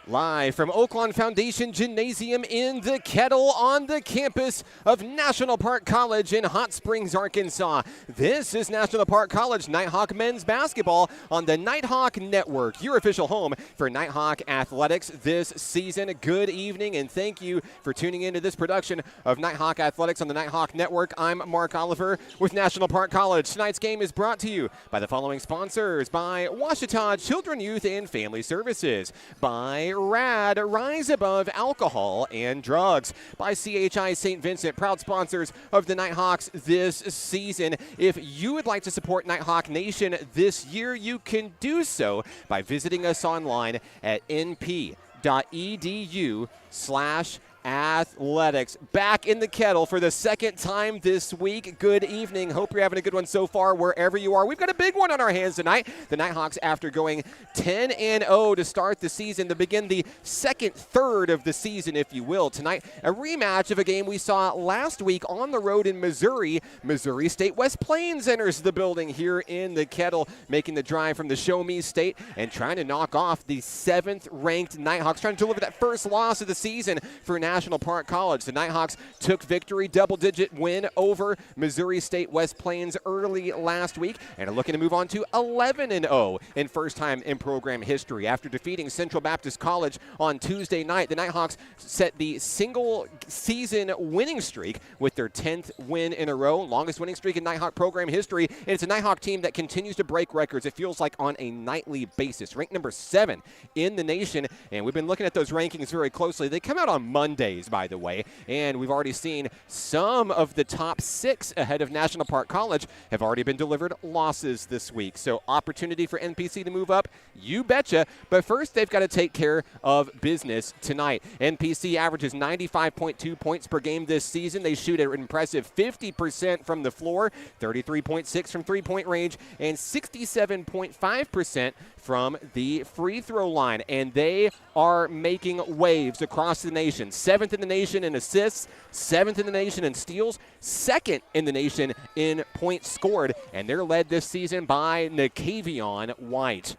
Live from Oaklawn Foundation Gymnasium in the Kettle on the campus of National Park College in Hot Springs, Arkansas. This is National Park College Nighthawk men's basketball on the Nighthawk Network, your official home for Nighthawk athletics this season. Good evening and thank you for tuning into this production of Nighthawk Athletics on the Nighthawk Network. I'm Mark Oliver with National Park College. Tonight's game is brought to you by the following sponsors: by Ouachita Children, Youth, and Family Services, by RAD, Rise Above Alcohol and Drugs, by CHI St. Vincent, proud sponsors of the Nighthawks this season. If you would like to support Nighthawk Nation this year, you can do so by visiting us online at np.edu/athletics. Back in the Kettle for the second time this week. Good evening. Hope you're having a good one so far wherever you are. We've got a big one on our hands tonight. The Nighthawks, after going 10-0 to start the season, to begin the second third of the season, if you will. Tonight, a rematch of a game we saw last week on the road in Missouri. Missouri State West Plains enters the building here in the Kettle, making the drive from the Show Me State and trying to knock off the 7th-ranked Nighthawks, trying to deliver that first loss of the season for National Park College. The Nighthawks took victory, double-digit win over Missouri State West Plains early last week, and are looking to move on to 11-0 in first time in program history. After defeating Central Baptist College on Tuesday night, the Nighthawks set the single-season winning streak with their 10th win in a row, longest winning streak in Nighthawk program history, and it's a Nighthawk team that continues to break records, it feels like, on a nightly basis. Ranked number 7 in the nation, and we've been looking at those rankings very closely. They come out on Mondays, by the way, and we've already seen some of the top 6 ahead of National Park College have already been delivered losses this week. So opportunity for NPC to move up, you betcha. But first, they've got to take care of business tonight. NPC averages 95.2 points per game this season. They shoot an impressive 50% from the floor, 33.6 from three-point range, and 67.5% from the free throw line. And they are making waves across the nation. 7th in the nation in assists, 7th in the nation in steals, 2nd in the nation in points scored, and they're led this season by Nakavion White.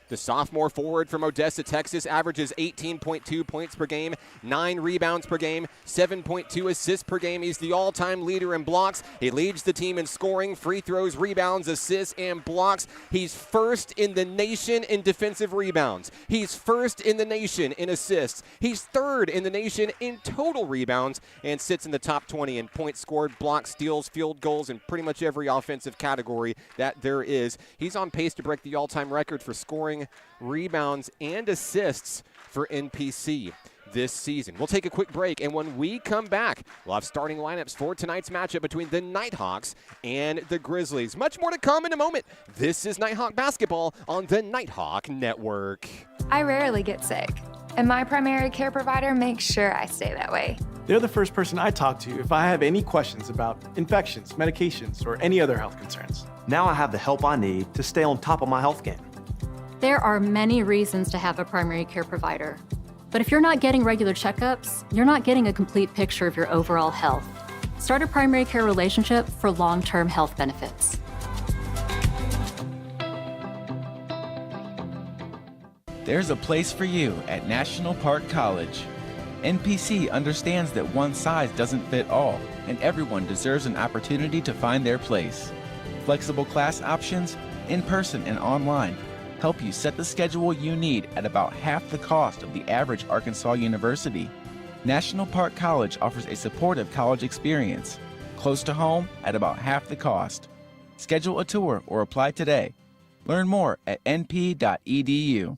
The sophomore forward from Odessa, Texas, averages 18.2 points per game, 9 rebounds per game, 7.2 assists per game. He's the all-time leader in blocks. He leads the team in scoring, free throws, rebounds, assists, and blocks. He's first in the nation in defensive rebounds. He's first in the nation in assists. He's 3rd in the nation in total rebounds and sits in the top 20 in points scored, blocks, steals, field goals, and pretty much every offensive category that there is. He's on pace to break the all-time record for scoring, rebounds, and assists for NPC this season. We'll take a quick break, and when we come back, we'll have starting lineups for tonight's matchup between the Nighthawks and the Grizzlies. Much more to come in a moment. This is Nighthawk basketball on the Nighthawk Network. I rarely get sick, and my primary care provider makes sure I stay that way. They're the first person I talk to if I have any questions about infections, medications, or any other health concerns. Now I have the help I need to stay on top of my health game. There are many reasons to have a primary care provider. But if you're not getting regular checkups, you're not getting a complete picture of your overall health. Start a primary care relationship for long-term health benefits. There's a place for you at National Park College. NPC understands that one size doesn't fit all, and everyone deserves an opportunity to find their place. Flexible class options, in person and online, help you set the schedule you need at about half the cost of the average Arkansas university. National Park College offers a supportive college experience, close to home at about half the cost. Schedule a tour or apply today. Learn more at np.edu.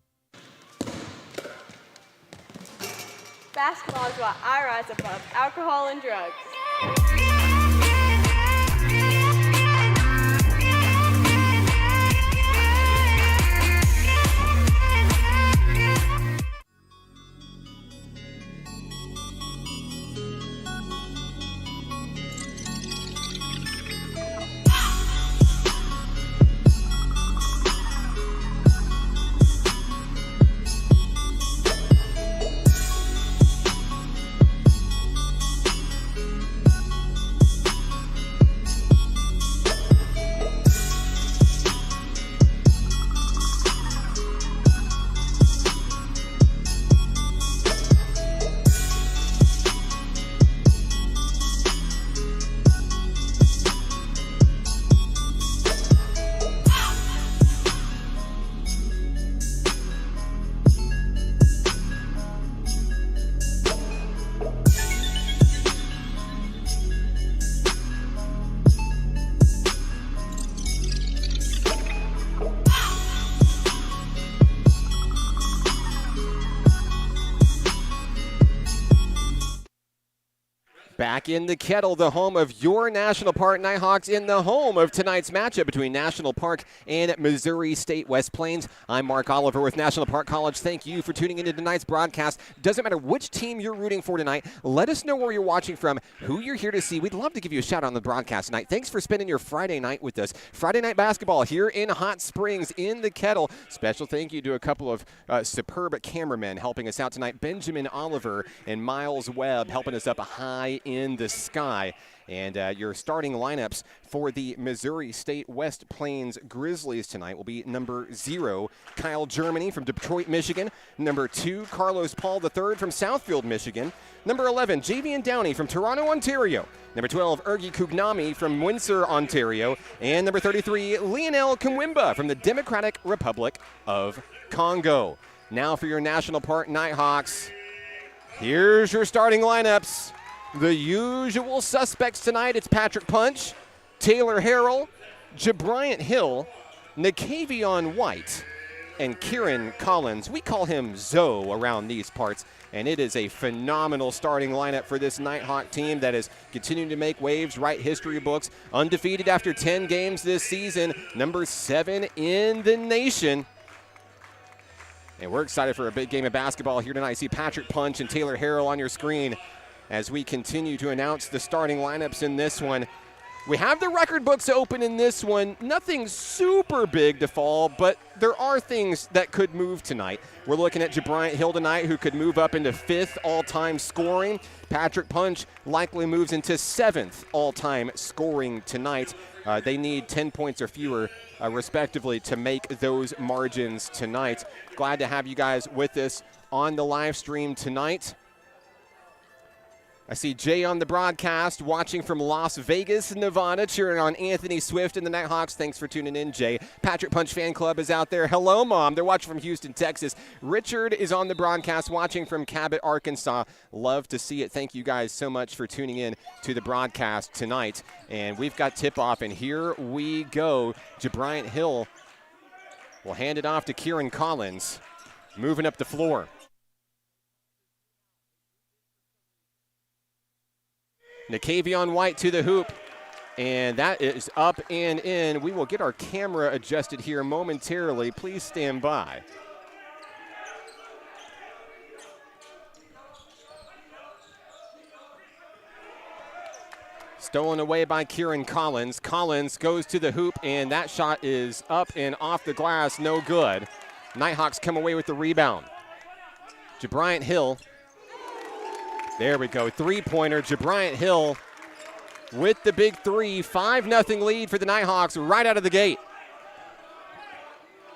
Basketball is why I rise above alcohol and drugs. Back in the Kettle, the home of your National Park Nighthawks, in the home of tonight's matchup between National Park and Missouri State West Plains. I'm Mark Oliver with National Park College. Thank you for tuning into tonight's broadcast. Doesn't matter which team you're rooting for tonight. Let us know where you're watching from, who you're here to see. We'd love to give you a shout out on the broadcast tonight. Thanks for spending your Friday night with us. Friday night basketball here in Hot Springs in the Kettle. Special thank you to a couple of superb cameramen helping us out tonight. Benjamin Oliver and Miles Webb helping us up high in the sky. And your starting lineups for the Missouri State West Plains Grizzlies tonight will be number 0, Kyle Germany from Detroit, Michigan. Number 2, Carlos Paul III from Southfield, Michigan. Number 11, Javian Downey from Toronto, Ontario. Number 12, Ergi Kugnami from Windsor, Ontario. And number 33, Lionel Kimwimba from the Democratic Republic of Congo. Now for your National Park Nighthawks, here's your starting lineups. The usual suspects tonight, it's Patrick Punch, Taylor Harrell, Jabriant Hill, Nikavion White, and Kieran Collins. We call him Zoe around these parts, and it is a phenomenal starting lineup for this Nighthawk team that is continuing to make waves, write history books, undefeated after 10 games this season, number 7 in the nation. And we're excited for a big game of basketball here tonight. I see Patrick Punch and Taylor Harrell on your screen as we continue to announce the starting lineups in this one. We have the record books open in this one. Nothing super big to fall, but there are things that could move tonight. We're looking at Jabriant Hill tonight, who could move up into 5th all-time scoring. Patrick Punch likely moves into 7th all-time scoring tonight. They need 10 points or fewer, respectively, to make those margins tonight. Glad to have you guys with us on the live stream tonight. I see Jay on the broadcast, watching from Las Vegas, Nevada, cheering on Anthony Swift and the Nighthawks. Thanks for tuning in, Jay. Patrick Punch Fan Club is out there. Hello, Mom. They're watching from Houston, Texas. Richard is on the broadcast, watching from Cabot, Arkansas. Love to see it. Thank you guys so much for tuning in to the broadcast tonight. And we've got tip-off, and here we go. Jabriant Hill will hand it off to Kieran Collins, moving up the floor. Nikavion White to the hoop, and that is up and in. We will get our camera adjusted here momentarily. Please stand by. Stolen away by Kieran Collins. Collins goes to the hoop, and that shot is up and off the glass, no good. Nighthawks come away with the rebound. Jabriant Hill. There we go, three-pointer. Jabriant Hill with the big three. 5-0 lead for the Nighthawks right out of the gate.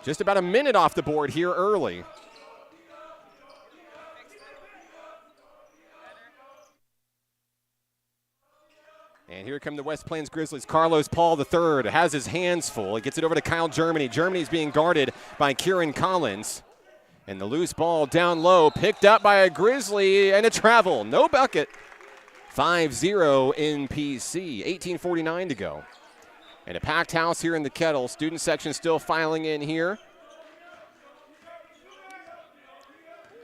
Just about a minute off the board here early. And here come the West Plains Grizzlies. Carlos Paul III has his hands full. He gets it over to Kyle Germany. Germany's being guarded by Kieran Collins. And the loose ball down low, picked up by a Grizzly, and a travel. No bucket. 5-0 in PC. 18:49 to go. And a packed house here in the Kettle. Student section still filing in here.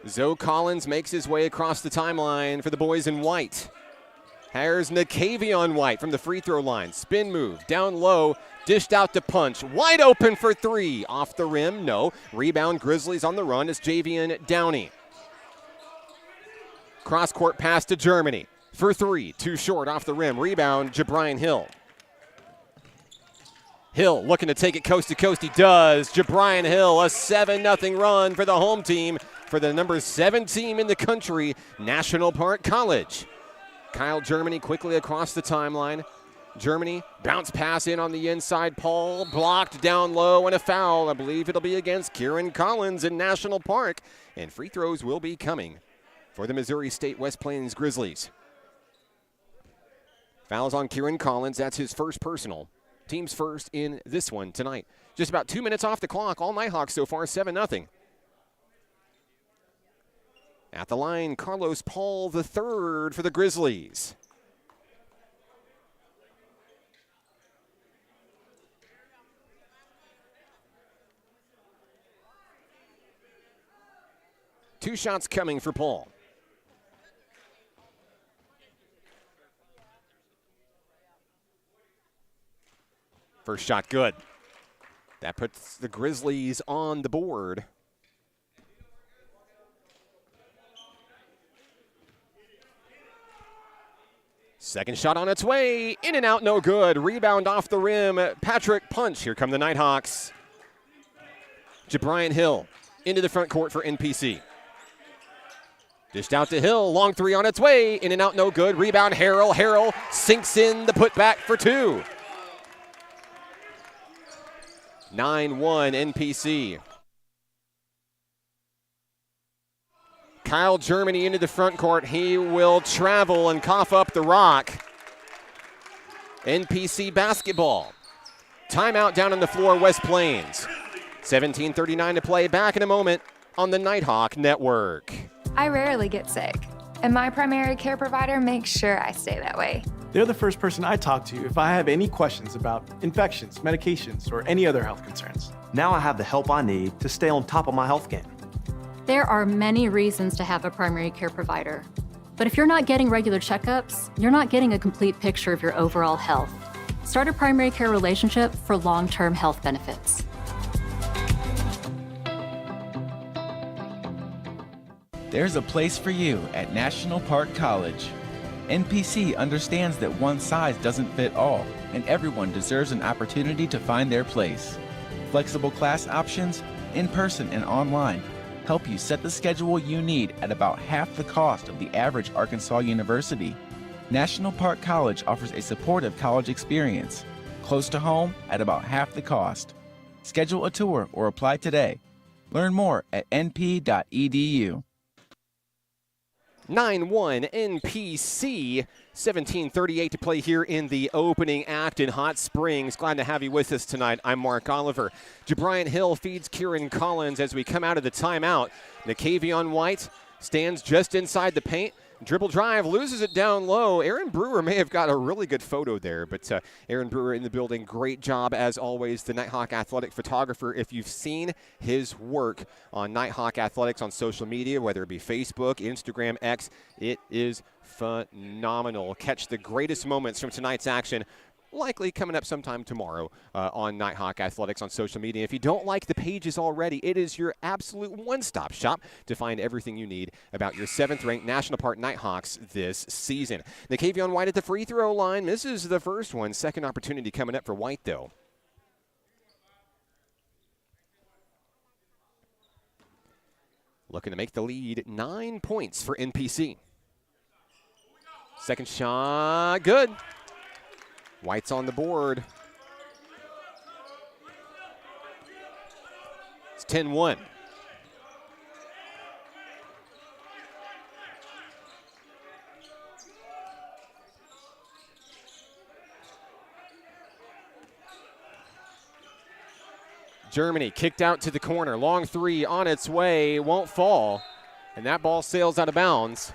Zoe Collins makes his way across the timeline for the boys in white. Here's Nikavion White from the free throw line. Spin move, down low, dished out to Punch. Wide open for 3. Off the rim, no. Rebound, Grizzlies on the run is Javian Downey. Cross-court pass to Germany for 3. Too short off the rim. Rebound, Jabriant Hill. Hill looking to take it coast to coast. He does. Jabriant Hill, a 7-0 run for the home team, for the number 7 team in the country, National Park College. Kyle Germany quickly across the timeline. Germany, bounce pass in on the inside. Paul blocked down low, and a foul. I believe it'll be against Kieran Collins in National Park. And free throws will be coming for the Missouri State West Plains Grizzlies. Fouls on Kieran Collins. That's his first personal. Team's first in this one tonight. Just about 2 minutes off the clock. All Nighthawks so far, 7-0. At the line, Carlos Paul III for the Grizzlies. Two shots coming for Paul. First shot good. That puts the Grizzlies on the board. Second shot on its way. In and out, no good. Rebound off the rim. Patrick Punch. Here come the Nighthawks. Jabrian Hill into the front court for NPC. Dished out to Hill. Long three on its way. In and out, no good. Rebound, Harrell. Harrell sinks in the putback for two. 9-1 NPC. Kyle Germany into the front court. He will travel and cough up the rock. NPC basketball. Timeout down on the floor, West Plains. 17:39 to play. Back in a moment on the Nighthawk Network. I rarely get sick, and my primary care provider makes sure I stay that way. They're the first person I talk to if I have any questions about infections, medications, or any other health concerns. Now I have the help I need to stay on top of my health game. There are many reasons to have a primary care provider. But if you're not getting regular checkups, you're not getting a complete picture of your overall health. Start a primary care relationship for long-term health benefits. There's a place for you at National Park College. NPC understands that one size doesn't fit all, and everyone deserves an opportunity to find their place. Flexible class options, in-person and online, help you set the schedule you need at about half the cost of the average Arkansas university. National Park College offers a supportive college experience, close to home at about half the cost. Schedule a tour or apply today. Learn more at np.edu. 9-1 NPC. 17:38 to play here in the opening act in Hot Springs. Glad to have you with us tonight. I'm Mark Oliver. Jabrian Hill feeds Kieran Collins as we come out of the timeout. Nakavion White stands just inside the paint. Dribble drive, loses it down low. Aaron Brewer may have got a really good photo there, but Aaron Brewer in the building. Great job, as always, the Nighthawk Athletic photographer. If you've seen his work on Nighthawk Athletics on social media, whether it be Facebook, Instagram, X, it is phenomenal. Catch the greatest moments from tonight's action, likely coming up sometime tomorrow on Nighthawk Athletics on social media. If you don't like the pages already, it is your absolute one-stop shop to find everything you need about your 7th-ranked National Park Nighthawks this season. Nakavion White at the free throw line misses the first one. Second opportunity coming up for White, though. Looking to make the lead 9 points for NPC. Second shot, good. White's on the board. It's 10-1. Germany kicked out to the corner. Long three on its way, won't fall. And that ball sails out of bounds.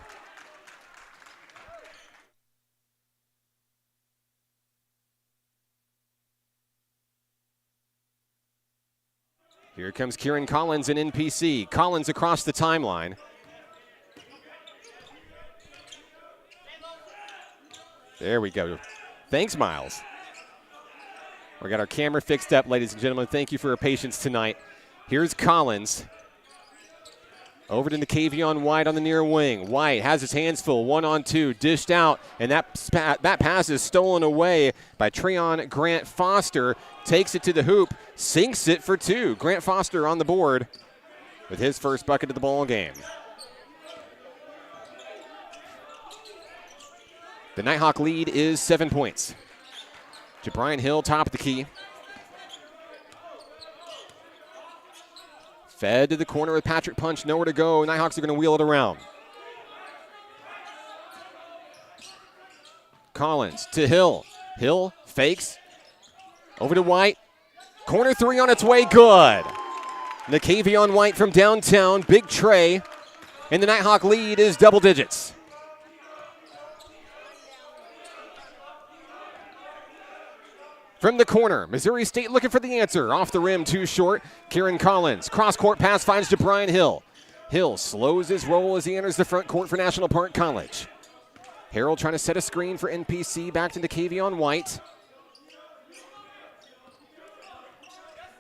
Here comes Kieran Collins in NPC. Collins across the timeline. There we go. Thanks, Miles. We got our camera fixed up, ladies and gentlemen. Thank you for your patience tonight. Here's Collins. Over to Nakavion White on the near wing. White has his hands full, 1-on-2, dished out, and that pass is stolen away by Treon Grant Foster. Takes it to the hoop, sinks it for two. Grant Foster on the board with his first bucket of the ball game. The Nighthawk lead is 7 points. Jabrian Hill, top of the key. Fed to the corner with Patrick Punch, nowhere to go. Nighthawks are going to wheel it around. Collins to Hill. Hill fakes. Over to White. Corner three on its way, good. Nakavion White from downtown, big tray. And the Nighthawk lead is double digits. From the corner, Missouri State looking for the answer. Off the rim, too short. Kieran Collins. Cross-court pass finds Jabrian Hill. Hill slows his roll as he enters the front court for National Park College. Harrell trying to set a screen for NPC. Back to Nakavion White.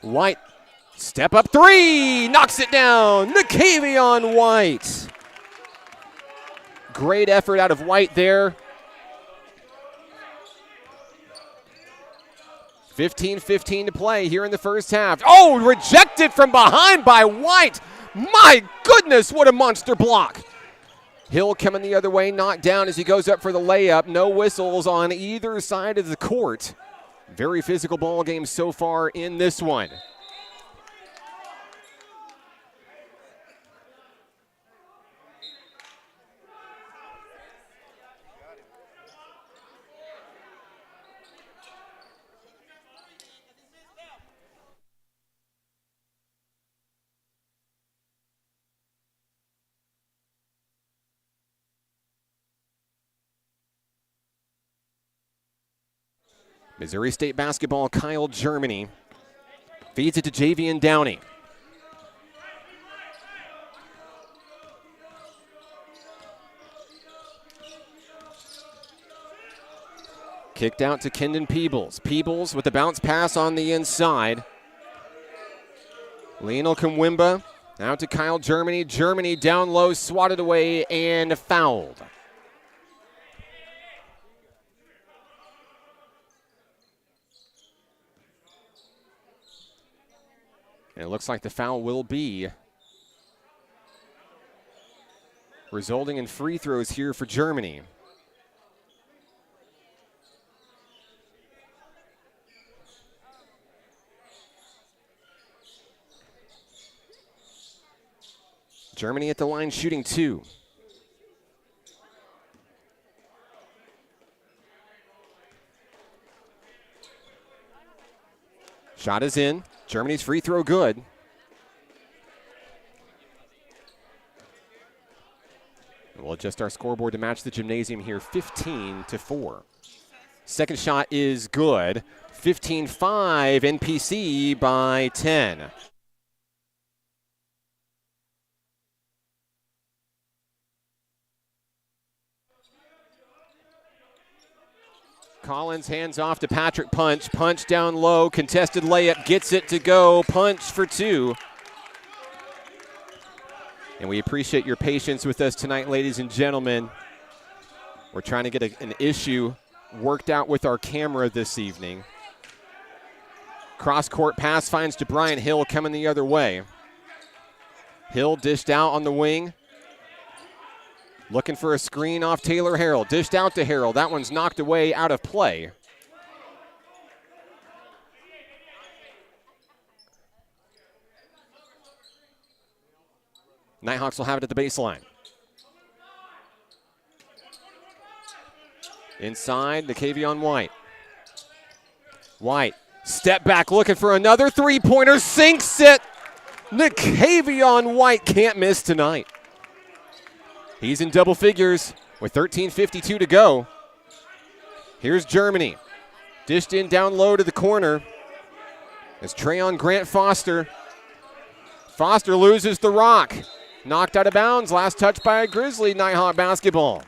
White, step up three, knocks it down. Nakavion White. Great effort out of White there. 15-15 to play here in the first half. Oh, rejected from behind by White. My goodness, what a monster block. Hill coming the other way, knocked down as he goes up for the layup. No whistles on either side of the court. Very physical ball game so far in this one. Missouri State basketball, Kyle Germany feeds it to Javian Downey. Kicked out to Kendon Peebles. Peebles with the bounce pass on the inside. Lionel Kumwimba out to Kyle Germany. Germany down low, swatted away, and fouled. And it looks like the foul will be resulting in free throws here for Germany. Germany at the line shooting 2. Shot is in. Germany's free throw good. We'll adjust our scoreboard to match the gymnasium here, 15-4. Second shot is good. 15-5, NPC by 10. Collins hands off to Patrick Punch. Punch down low, contested layup, gets it to go. Punch for 2. And we appreciate your patience with us tonight, ladies and gentlemen. We're trying to get an issue worked out with our camera this evening. Cross-court pass finds DeBrian Hill coming the other way. Hill dished out on the wing. Looking for a screen off Taylor Harrell. Dished out to Harrell. That one's knocked away out of play. Nighthawks will have it at the baseline. Inside, Nakavion White. White, step back, looking for another three-pointer, sinks it. Nakavion White can't miss tonight. He's in double figures with 13:52 to go. Here's Germany. Dished in down low to the corner. It's Trayon Grant Foster. Foster loses the rock. Knocked out of bounds. Last touch by a Grizzly. Nighthawk basketball.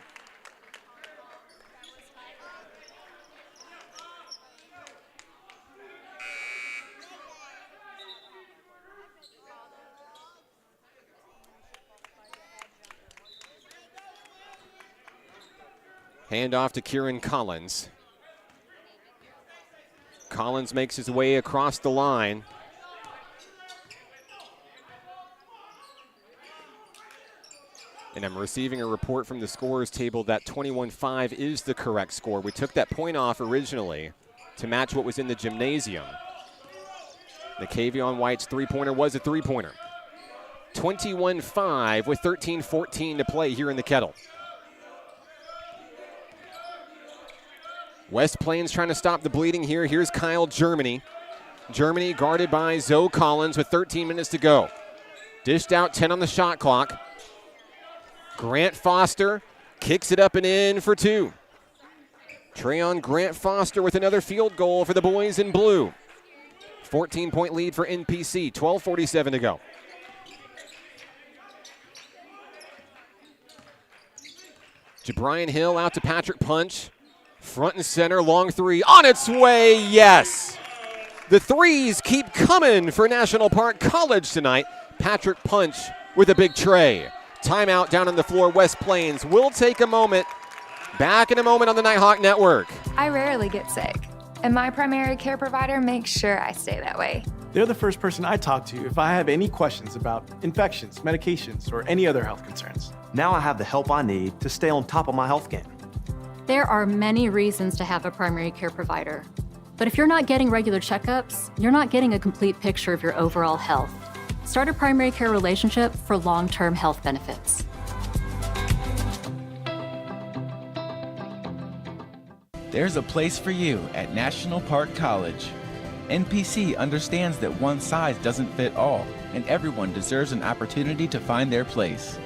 Hand off to Kieran Collins. Collins makes his way across the line. And I'm receiving a report from the scorers table that 21-5 is the correct score. We took that point off originally to match what was in the gymnasium. Nakavion White's three-pointer was a three-pointer. 21-5 with 13:14 to play here in the Kettle. West Plains trying to stop the bleeding here. Here's Kyle Germany. Germany guarded by Zoe Collins with 13 minutes to go. Dished out, 10 on the shot clock. Grant Foster kicks it up and in for 2. Trayon Grant Foster with another field goal for the boys in blue. 14-point lead for NPC, 12:47 to go. JaBrian Hill out to Patrick Punch. Front and center, long three, on its way, yes. The threes keep coming for National Park College tonight. Patrick Punch with a big tray. Timeout down on the floor, West Plains. We'll take a moment. Back in a moment on the Nighthawk Network. I rarely get sick, and my primary care provider makes sure I stay that way. They're the first person I talk to if I have any questions about infections, medications, or any other health concerns. Now I have the help I need to stay on top of my health game. There are many reasons to have a primary care provider. But if you're not getting regular checkups, you're not getting a complete picture of your overall health. Start a primary care relationship for long-term health benefits. There's a place for you at National Park College. NPC understands that one size doesn't fit all, and everyone deserves an opportunity to find their place.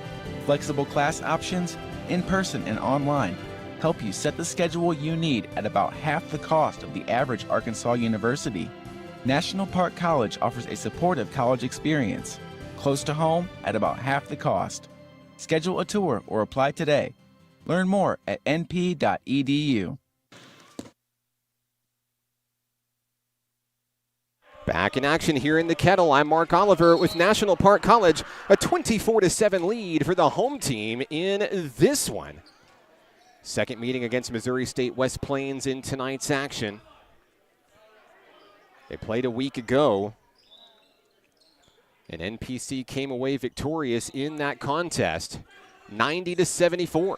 Flexible class options, in-person and online, help you set the schedule you need at about half the cost of the average Arkansas university. National Park College offers a supportive college experience, close to home at about half the cost. Schedule a tour or apply today. Learn more at np.edu. Back in action here in the Kettle. I'm Mark Oliver with National Park College. A 24-7 lead for the home team in this one. Second meeting against Missouri State West Plains in tonight's action. They played a week ago, and NPC came away victorious in that contest, 90-74.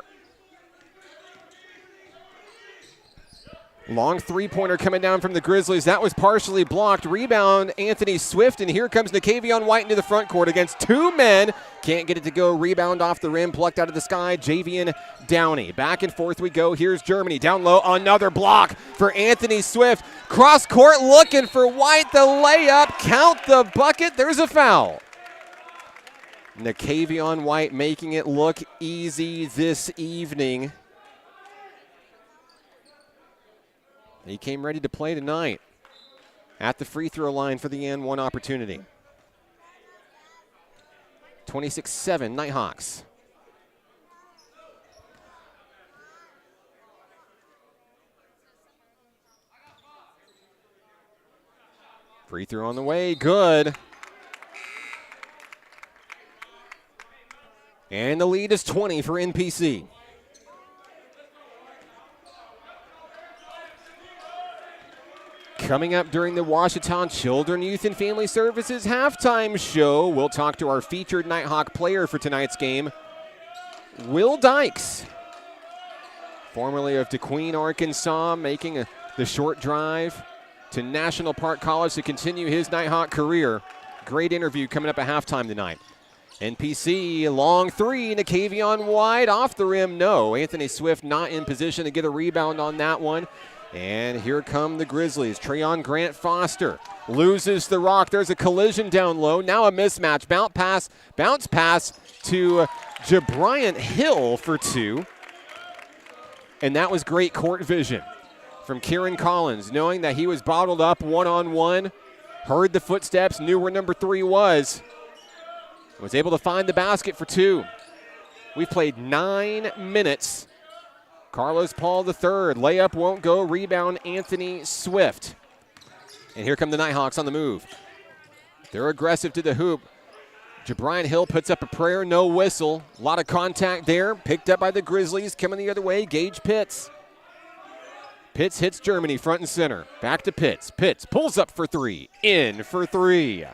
Long three-pointer coming down from the Grizzlies. That was partially blocked. Rebound, Anthony Swift, and here comes Nakavion White into the front court against two men. Can't get it to go. Rebound off the rim, plucked out of the sky. Javian Downey. Back and forth we go. Here's Germany. Down low, another block for Anthony Swift. Cross court looking for White. The layup. Count the bucket. There's a foul. Nakavion White making it look easy this evening. He came ready to play tonight at the free throw line for the N1 opportunity. 26-7 Nighthawks. Free throw on the way, good. And the lead is 20 for NPC. Coming up during the Washita Children, Youth, and Family Services halftime show, we'll talk to our featured Nighthawk player for tonight's game, Will Dykes, formerly of DeQueen, Arkansas, making the short drive to National Park College to continue his Nighthawk career. Great interview coming up at halftime tonight. NPC, long three, Nakavion White off the rim, no. Anthony Swift not in position to get a rebound on that one. And here come the Grizzlies. Trayon Grant Foster loses the rock. There's a collision down low. Now a mismatch. Bounce pass to Jabrian Hill for two. And that was great court vision from Kieran Collins, knowing that he was bottled up one-on-one, heard the footsteps, knew where number 3 was able to find the basket for two. We've played 9 minutes. Carlos Paul III, layup won't go, rebound Anthony Swift. And here come the Nighthawks on the move. They're aggressive to the hoop. Jabrian Hill puts up a prayer, no whistle. A lot of contact there, picked up by the Grizzlies, coming the other way, Gage Pitts. Pitts hits Germany front and center. Back to Pitts. Pitts pulls up for three, in for three.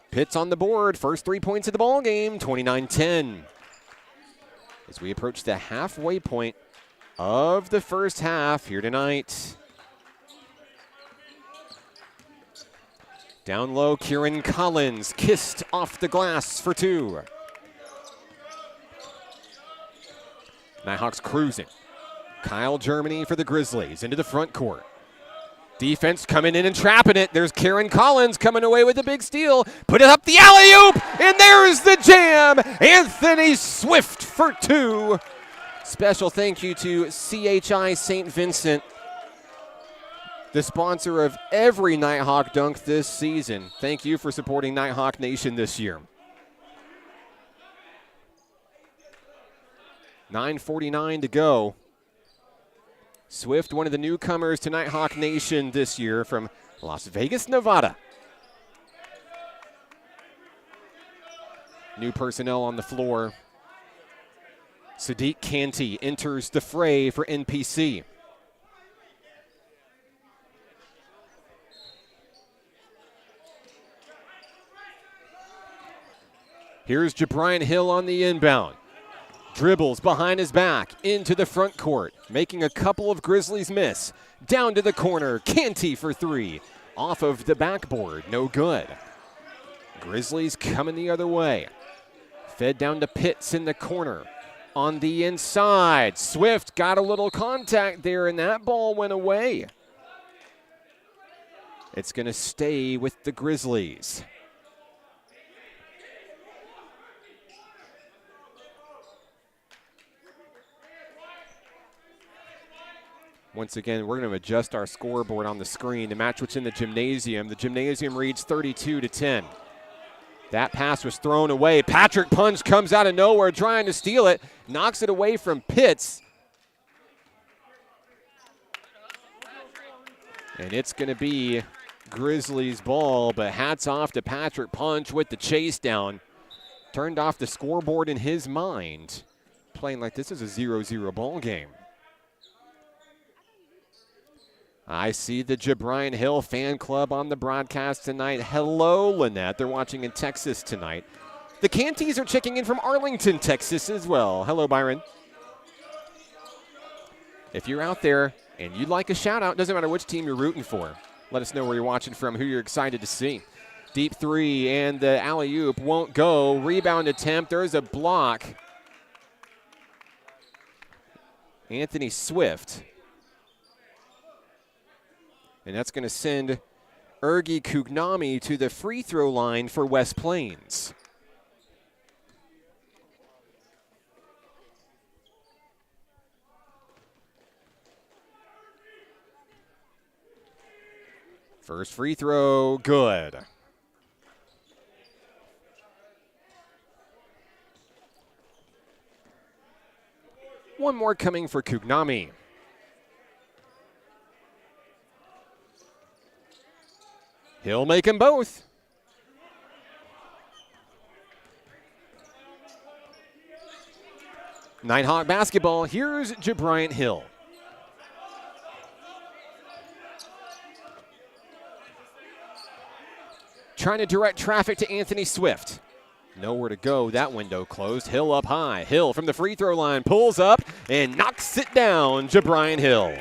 Pitts on the board, first 3 points of the ball game, 29-10. As we approach the halfway point of the first half here tonight. Down low, Kieran Collins kissed off the glass for two. Nighthawks cruising. Kyle Germany for the Grizzlies into the front court. Defense coming in and trapping it. There's Kieran Collins coming away with a big steal. Put it up the alley-oop, and there's the jam. Anthony Swift for two. Special thank you to CHI St. Vincent, the sponsor of every Nighthawk dunk this season. Thank you for supporting Nighthawk Nation this year. 9:49 to go. Swift, one of the newcomers to Nighthawk Nation this year from Las Vegas, Nevada. New personnel on the floor. Sadiq Canty enters the fray for NPC. Here's Jabrian Hill on the inbound. Dribbles behind his back into the front court, making a couple of Grizzlies miss. Down to the corner, Canty for three. Off of the backboard, no good. Grizzlies coming the other way. Fed down to Pitts in the corner. On the inside, Swift got a little contact there, and that ball went away. It's going to stay with the Grizzlies. Once again, we're going to adjust our scoreboard on the screen to match what's in the gymnasium. The gymnasium reads 32-10. That pass was thrown away. Patrick Punch comes out of nowhere trying to steal it. Knocks it away from Pitts. And it's going to be Grizzlies ball, but hats off to Patrick Punch with the chase down. Turned off the scoreboard in his mind, playing like this is a 0-0 ball game. I see the Jabrian Hill fan club on the broadcast tonight. Hello, Lynette. They're watching in Texas tonight. The Cantys are checking in from Arlington, Texas as well. Hello, Byron. If you're out there and you'd like a shout-out, doesn't matter which team you're rooting for. Let us know where you're watching from, who you're excited to see. Deep three, and the alley-oop won't go. Rebound attempt. There's a block. Anthony Swift. And that's going to send Ergi Kugnami to the free throw line for West Plains. First free throw, good. One more coming for Kugnami. He'll make them both. Nighthawk basketball. Here's Jabrian Hill. Trying to direct traffic to Anthony Swift. Nowhere to go. That window closed. Hill up high. Hill from the free throw line pulls up and knocks it down. Jabrian Hill.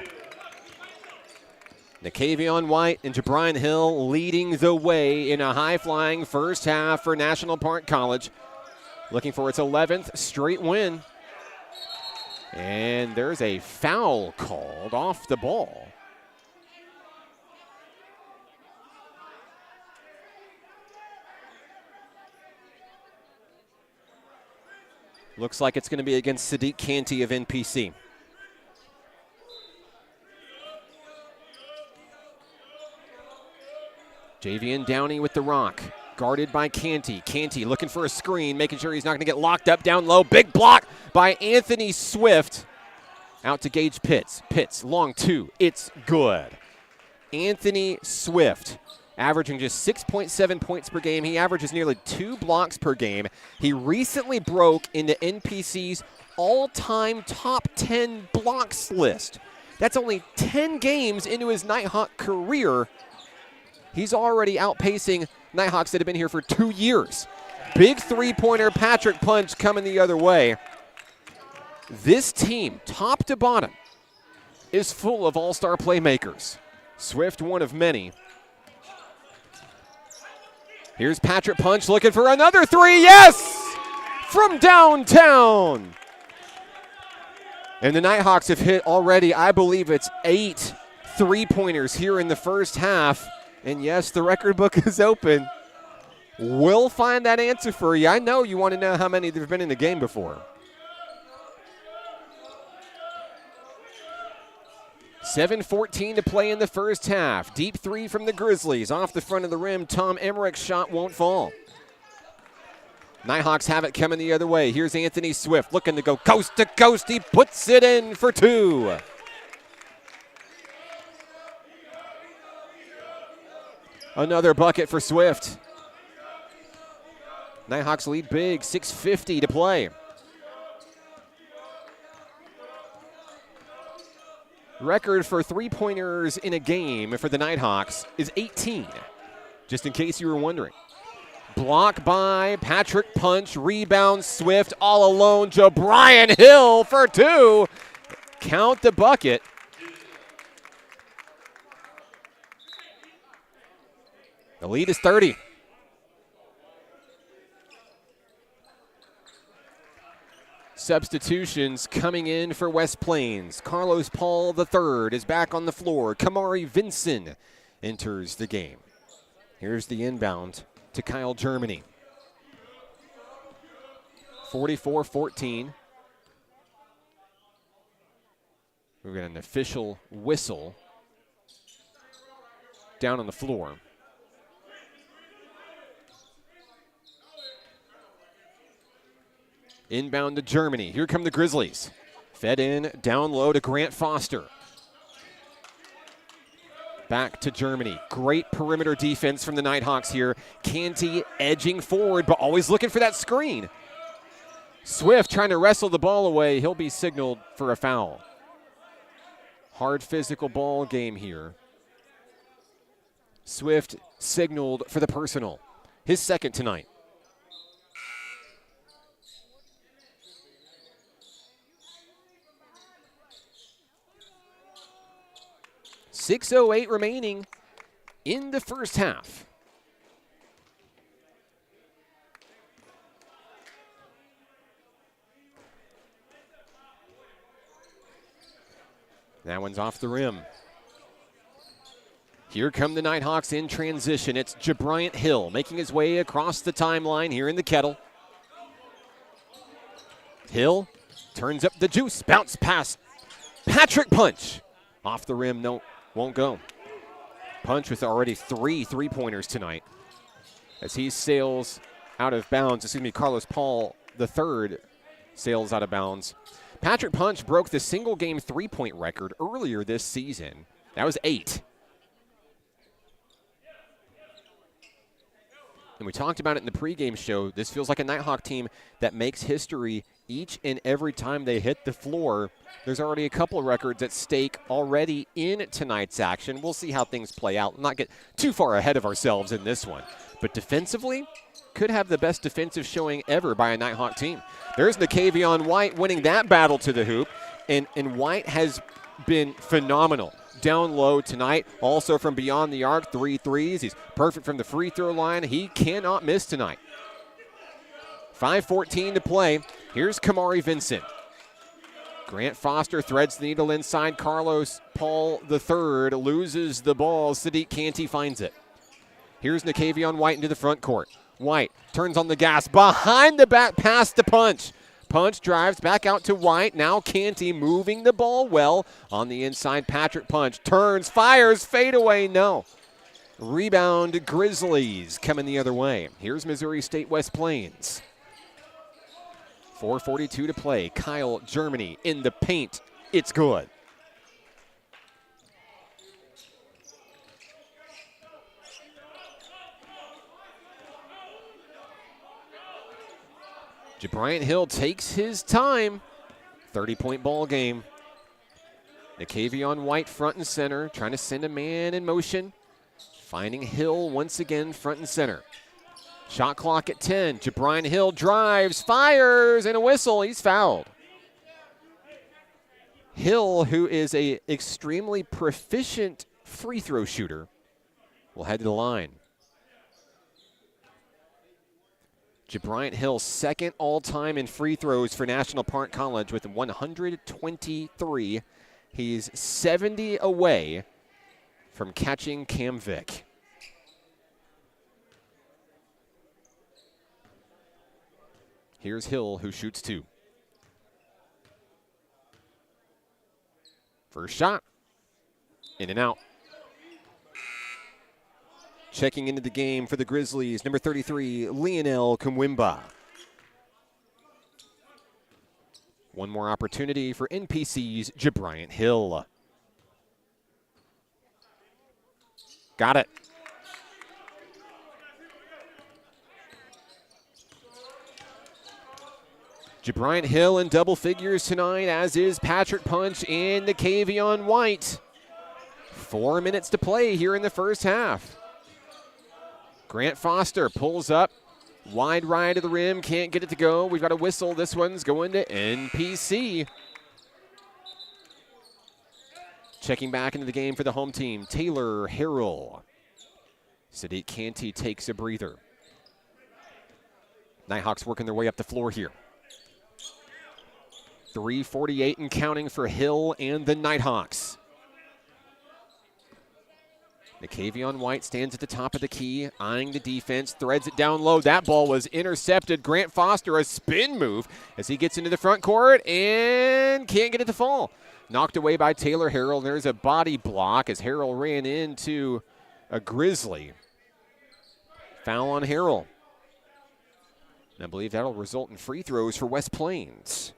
Nakavion White and Jabrian Hill leading the way in a high-flying first half for National Park College. Looking for its 11th straight win. And there's a foul called off the ball. Looks like it's going to be against Sadiq Canty of NPC. Javian Downey with the rock, guarded by Canty. Canty looking for a screen, making sure he's not going to get locked up down low. Big block by Anthony Swift. Out to Gage Pitts. Pitts, long two. It's good. Anthony Swift, averaging just 6.7 points per game. He averages nearly 2 blocks per game. He recently broke into NPC's all-time top 10 blocks list. That's only 10 games into his Nighthawk career. He's already outpacing Nighthawks that have been here for 2 years. Big three-pointer, Patrick Punch coming the other way. This team, top to bottom, is full of all-star playmakers. Swift, one of many. Here's Patrick Punch looking for another three. Yes! From downtown. And the Nighthawks have hit already, I believe it's 8 three-pointers here in the first half. And yes, the record book is open. We'll find that answer for you. I know you want to know how many there have been in the game before. 7:14 to play in the first half. Deep three from the Grizzlies. Off the front of the rim, Tom Emmerich's shot won't fall. Nighthawks have it coming the other way. Here's Anthony Swift looking to go coast to coast. He puts it in for two. Another bucket for Swift. Nighthawks lead big, 6:50 to play. Record for three-pointers in a game for the Nighthawks is 18, just in case you were wondering. Block by Patrick Punch, rebound Swift, all alone. Jabrian Hill for 2. Count the bucket. The lead is 30. Substitutions coming in for West Plains. Carlos Paul III is back on the floor. Kamari Vinson enters the game. Here's the inbound to Kyle Germany. 44-14. We've got an official whistle down on the floor. Inbound to Germany. Here come the Grizzlies. Fed in, down low to Grant Foster. Back to Germany. Great perimeter defense from the Nighthawks here. Canty edging forward, but always looking for that screen. Swift trying to wrestle the ball away. He'll be signaled for a foul. Hard physical ball game here. Swift signaled for the personal. His second tonight. .608 remaining in the first half. That one's off the rim. Here come the Nighthawks in transition. It's Jabrian Hill making his way across the timeline here in the Kettle. Hill turns up the juice. Bounce pass. Patrick Punch. Off the rim, no, won't go. Punch with already 3 3-pointers tonight as he sails out of bounds. Carlos Paul III sails out of bounds. Patrick Punch broke the single-game 3-point record earlier this season. That was 8. And we talked about it in the pregame show. This feels like a Nighthawk team that makes history each and every time they hit the floor. There's already a couple of records at stake already in tonight's action. We'll see how things play out. Not get too far ahead of ourselves in this one. But defensively, could have the best defensive showing ever by a Nighthawk team. There's Nakavion White winning that battle to the hoop. And White has been phenomenal. Down low tonight, also from beyond the arc, 3 threes. He's perfect from the free throw line. He cannot miss tonight. 5:14 to play. Here's Kamari Vinson. Grant Foster threads the needle inside. Carlos Paul III loses the ball. Sadiq Canty finds it. Here's Nakavion White into the front court. White turns on the gas. Behind the back pass to Punch. Punch drives back out to White. Now Canty moving the ball well on the inside. Patrick Punch turns, fires, fade away, no. Rebound Grizzlies coming the other way. Here's Missouri State West Plains. 4:42 to play. Kyle Germany in the paint. It's good. Jabrian Hill takes his time. 30-point ball game. Nakavion White front and center, trying to send a man in motion. Finding Hill once again front and center. Shot clock at 10. Jabrian Hill drives, fires, and a whistle. He's fouled. Hill, who is an extremely proficient free throw shooter, will head to the line. Jabrian Hill, second all-time in free throws for National Park College with 123. He's 70 away from catching Cam Vick. Here's Hill, who shoots 2. First shot. In and out. Checking into the game for the Grizzlies, number 33, Lionel Kumwimba. One more opportunity for NPC's Jabrian Hill. Got it. Bryant Hill in double figures tonight, as is Patrick Punch and Nikavion White. 4 minutes to play here in the first half. Grant Foster pulls up, wide right of the rim, can't get it to go. We've got a whistle. This one's going to NPC. Checking back into the game for the home team, Taylor Harrell. Sadiq Canty takes a breather. Nighthawks working their way up the floor here. 3:48 and counting for Hill and the Nighthawks. Nikavion White stands at the top of the key, eyeing the defense, threads it down low. That ball was intercepted. Grant Foster, a spin move as he gets into the front court and can't get it to fall. Knocked away by Taylor Harrell. There's a body block as Harrell ran into a Grizzly. Foul on Harrell. And I believe that'll result in free throws for West Plains.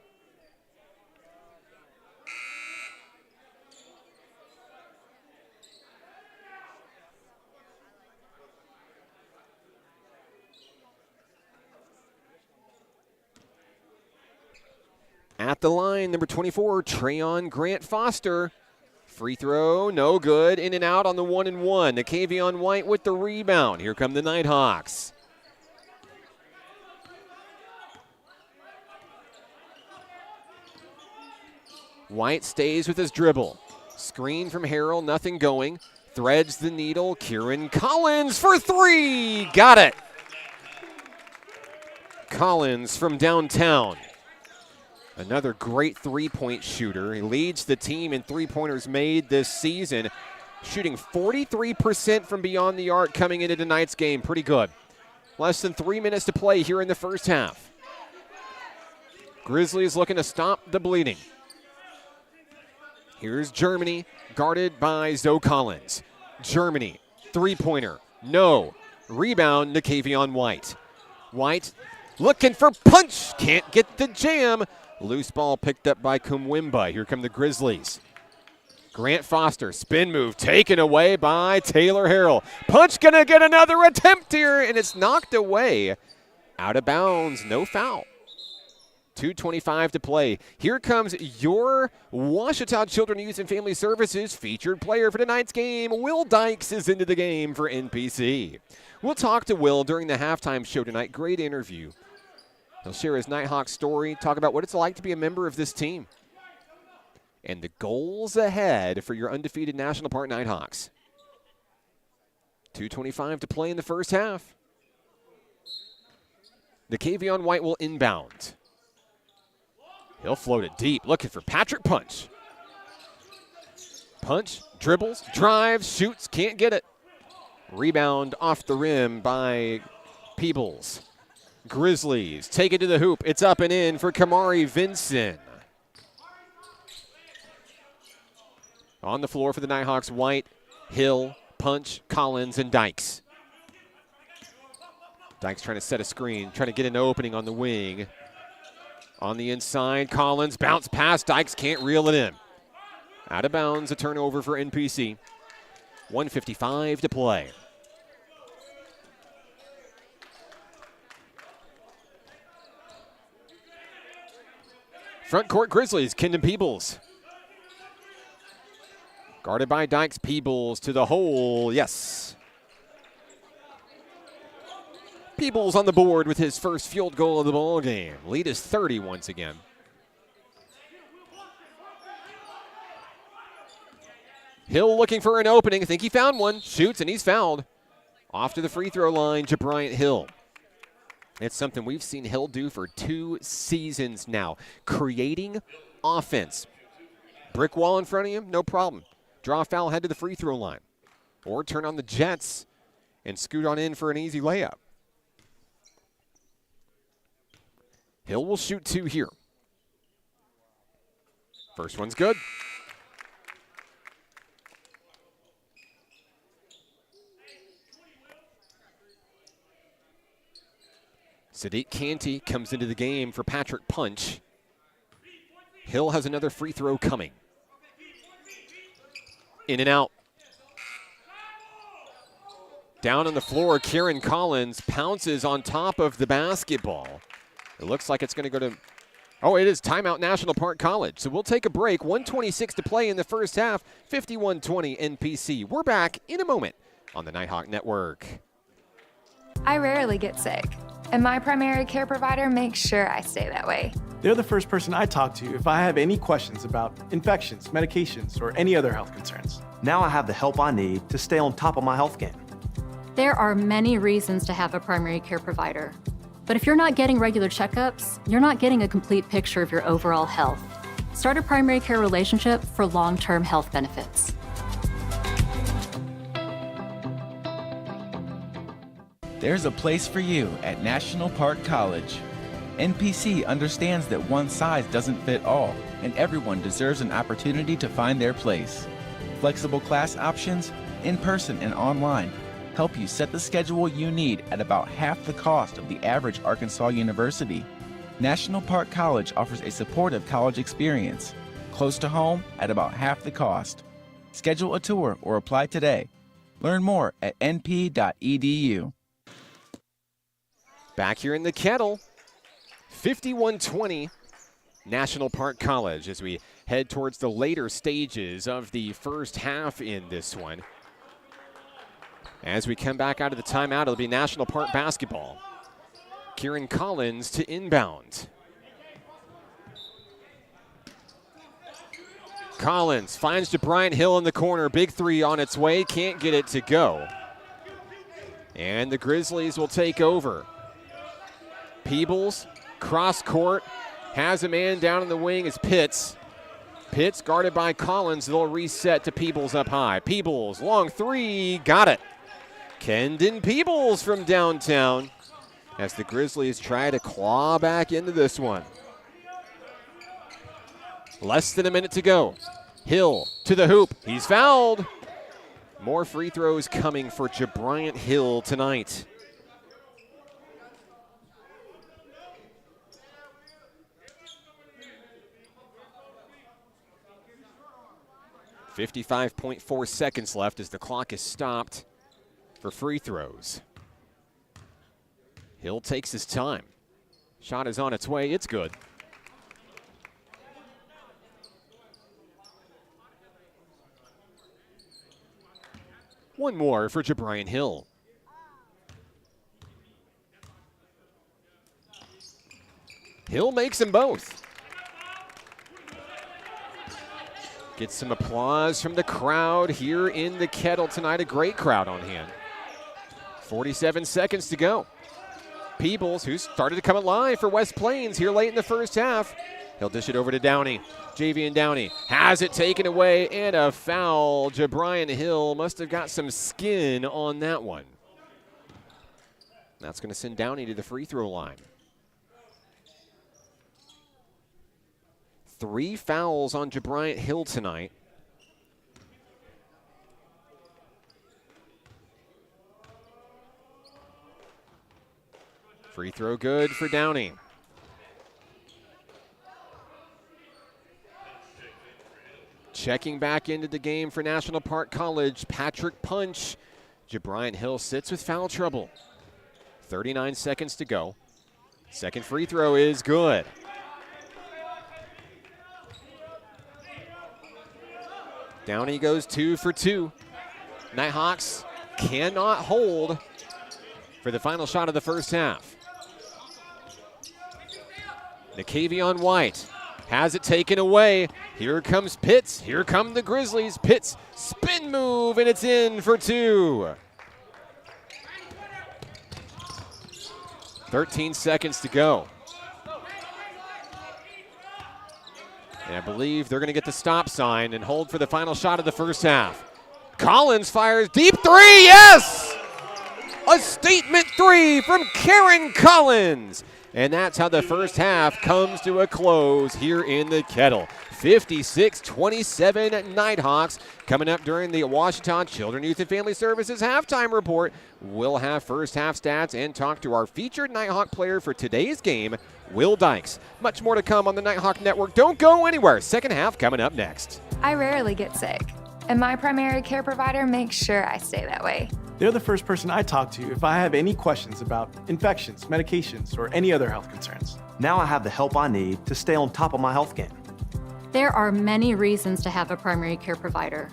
At the line, number 24, Trayon Grant Foster. Free throw, no good. In and out on the 1-and-1. Nikavion White with the rebound. Here come the Nighthawks. White stays with his dribble. Screen from Harrell, nothing going. Threads the needle. Kieran Collins for three. Got it. Collins from downtown. Another great three-point shooter. He leads the team in three-pointers made this season, shooting 43% from beyond the arc coming into tonight's game. Pretty good. Less than 3 minutes to play here in the first half. Grizzlies looking to stop the bleeding. Here's Germany, guarded by Zoe Collins. Germany, three-pointer, no. Rebound, Nikavion White. White looking for punch, can't get the jam. Loose ball picked up by Kumwimba. Here come the Grizzlies. Grant Foster, spin move taken away by Taylor Harrell. Punch gonna get another attempt here, and it's knocked away. Out of bounds, no foul. 2:25 to play. Here comes your Ouachita Children, Youth, and Family Services featured player for tonight's game. Will Dykes is into the game for NPC. We'll talk to Will during the halftime show tonight. Great interview. He'll share his Nighthawks story, talk about what it's like to be a member of this team, and the goals ahead for your undefeated National Park Nighthawks. 2:25 to play in the first half. Nikavion White will inbound. He'll float it deep, looking for Patrick Punch. Punch, dribbles, drives, shoots, can't get it. Rebound off the rim by Peebles. Grizzlies take it to the hoop. It's up and in for Kamari Vinson. On the floor for the Nighthawks, White, Hill, Punch, Collins, and Dykes. Dykes trying to set a screen, trying to get an opening on the wing. On the inside, Collins, bounce pass. Dykes can't reel it in. Out of bounds, a turnover for NPC. 1:55 to play. Front court Grizzlies, Kendon Peebles. Guarded by Dykes, Peebles to the hole, yes. Peebles on the board with his first field goal of the ball game. Lead is 30 once again. Hill looking for an opening. I think he found one. Shoots, and he's fouled. Off to the free throw line, Bryant Hill. It's something we've seen Hill do for 2 seasons now. Creating offense. Brick wall in front of him, no problem. Draw a foul, head to the free throw line. Or turn on the Jets and scoot on in for an easy layup. Hill will shoot 2 here. First one's good. Sadiq Canty comes into the game for Patrick Punch. Hill has another free throw coming. In and out. Down on the floor, Kieran Collins pounces on top of the basketball. It looks like it's going to go to Oh, it is timeout National Park College. So we'll take a break. 1:26 to play in the first half. 51-20 NPC. We're back in a moment on the Nighthawk Network. I rarely get sick, and my primary care provider makes sure I stay that way. They're the first person I talk to if I have any questions about infections, medications, or any other health concerns. Now I have the help I need to stay on top of my health game. There are many reasons to have a primary care provider. But if you're not getting regular checkups, you're not getting a complete picture of your overall health. Start a primary care relationship for long-term health benefits. There's a place for you at National Park College. NPC understands that one size doesn't fit all, and everyone deserves an opportunity to find their place. Flexible class options, in-person and online, help you set the schedule you need at about half the cost of the average Arkansas university. National Park College offers a supportive college experience, close to home at about half the cost. Schedule a tour or apply today. Learn more at np.edu. Back here in the Kettle, 51-20 National Park College as we head towards the later stages of the first half in this one. As we come back out of the timeout, it'll be National Park basketball. Kieran Collins to inbound. Collins finds DeBryant Hill in the corner. Big three on its way. Can't get it to go. And the Grizzlies will take over. Peebles, cross court, has a man down in the wing is Pitts. Pitts guarded by Collins. They'll reset to Peebles up high. Peebles, long three, got it. Kendon Peebles from downtown as the Grizzlies try to claw back into this one. Less than a minute to go. Hill to the hoop. He's fouled. More free throws coming for DeBryant Hill tonight. .4 seconds left as the clock is stopped for free throws. Hill takes his time. Shot is on its way. It's good. One more for DeBryant Hill. Hill makes them both. Get some applause from the crowd here in the Kettle tonight. A great crowd on hand. 47 seconds to go. Peebles, who started to come alive for West Plains here late in the first half. He'll dish it over to Downey. Javian Downey has it taken away and a foul. DeBryant Hill must have got some skin on that one. That's going to send Downey to the free throw line. 3 fouls on DeBryant Hill tonight. Free throw good for Downey. Checking back into the game for National Park College, Patrick Punch. DeBryant Hill sits with foul trouble. 39 seconds to go. Second free throw is good. Downey goes 2 for 2. Nighthawks cannot hold for the final shot of the first half. Nakavion White has it taken away. Here comes Pitts. Here come the Grizzlies. Pitts, spin move, and it's in for 2. 13 seconds to go. And I believe they're going to get the stop sign and hold for the final shot of the first half. Collins fires deep three, yes! A statement three from Kieran Collins. And that's how the first half comes to a close here in the Kettle. 56-27 Nighthawks. Coming up during the Washington Children, Youth, and Family Services halftime report, we'll have first half stats and talk to our featured Nighthawk player for today's game, Will Dykes. Much more to come on the Nighthawk Network. Don't go anywhere. Second half coming up next. I rarely get sick, and my primary care provider makes sure I stay that way. They're the first person I talk to if I have any questions about infections, medications, or any other health concerns. Now I have the help I need to stay on top of my health game. There are many reasons to have a primary care provider.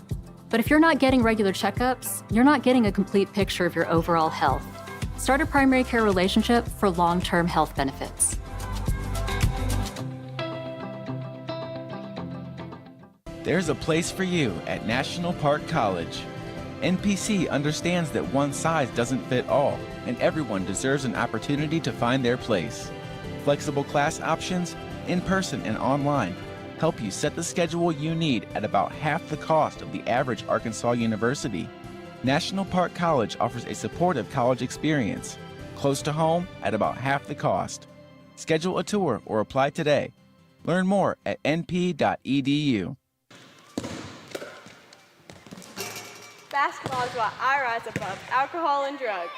But if you're not getting regular checkups, you're not getting a complete picture of your overall health. Start a primary care relationship for long-term health benefits. There's a place for you at National Park College. NPC understands that one size doesn't fit all, and everyone deserves an opportunity to find their place. Flexible class options, in-person and online, help you set the schedule you need at about half the cost of the average Arkansas university. National Park College offers a supportive college experience, close to home at about half the cost. Schedule a tour or apply today. Learn more at np.edu. Basketball is what I rise above alcohol and drugs.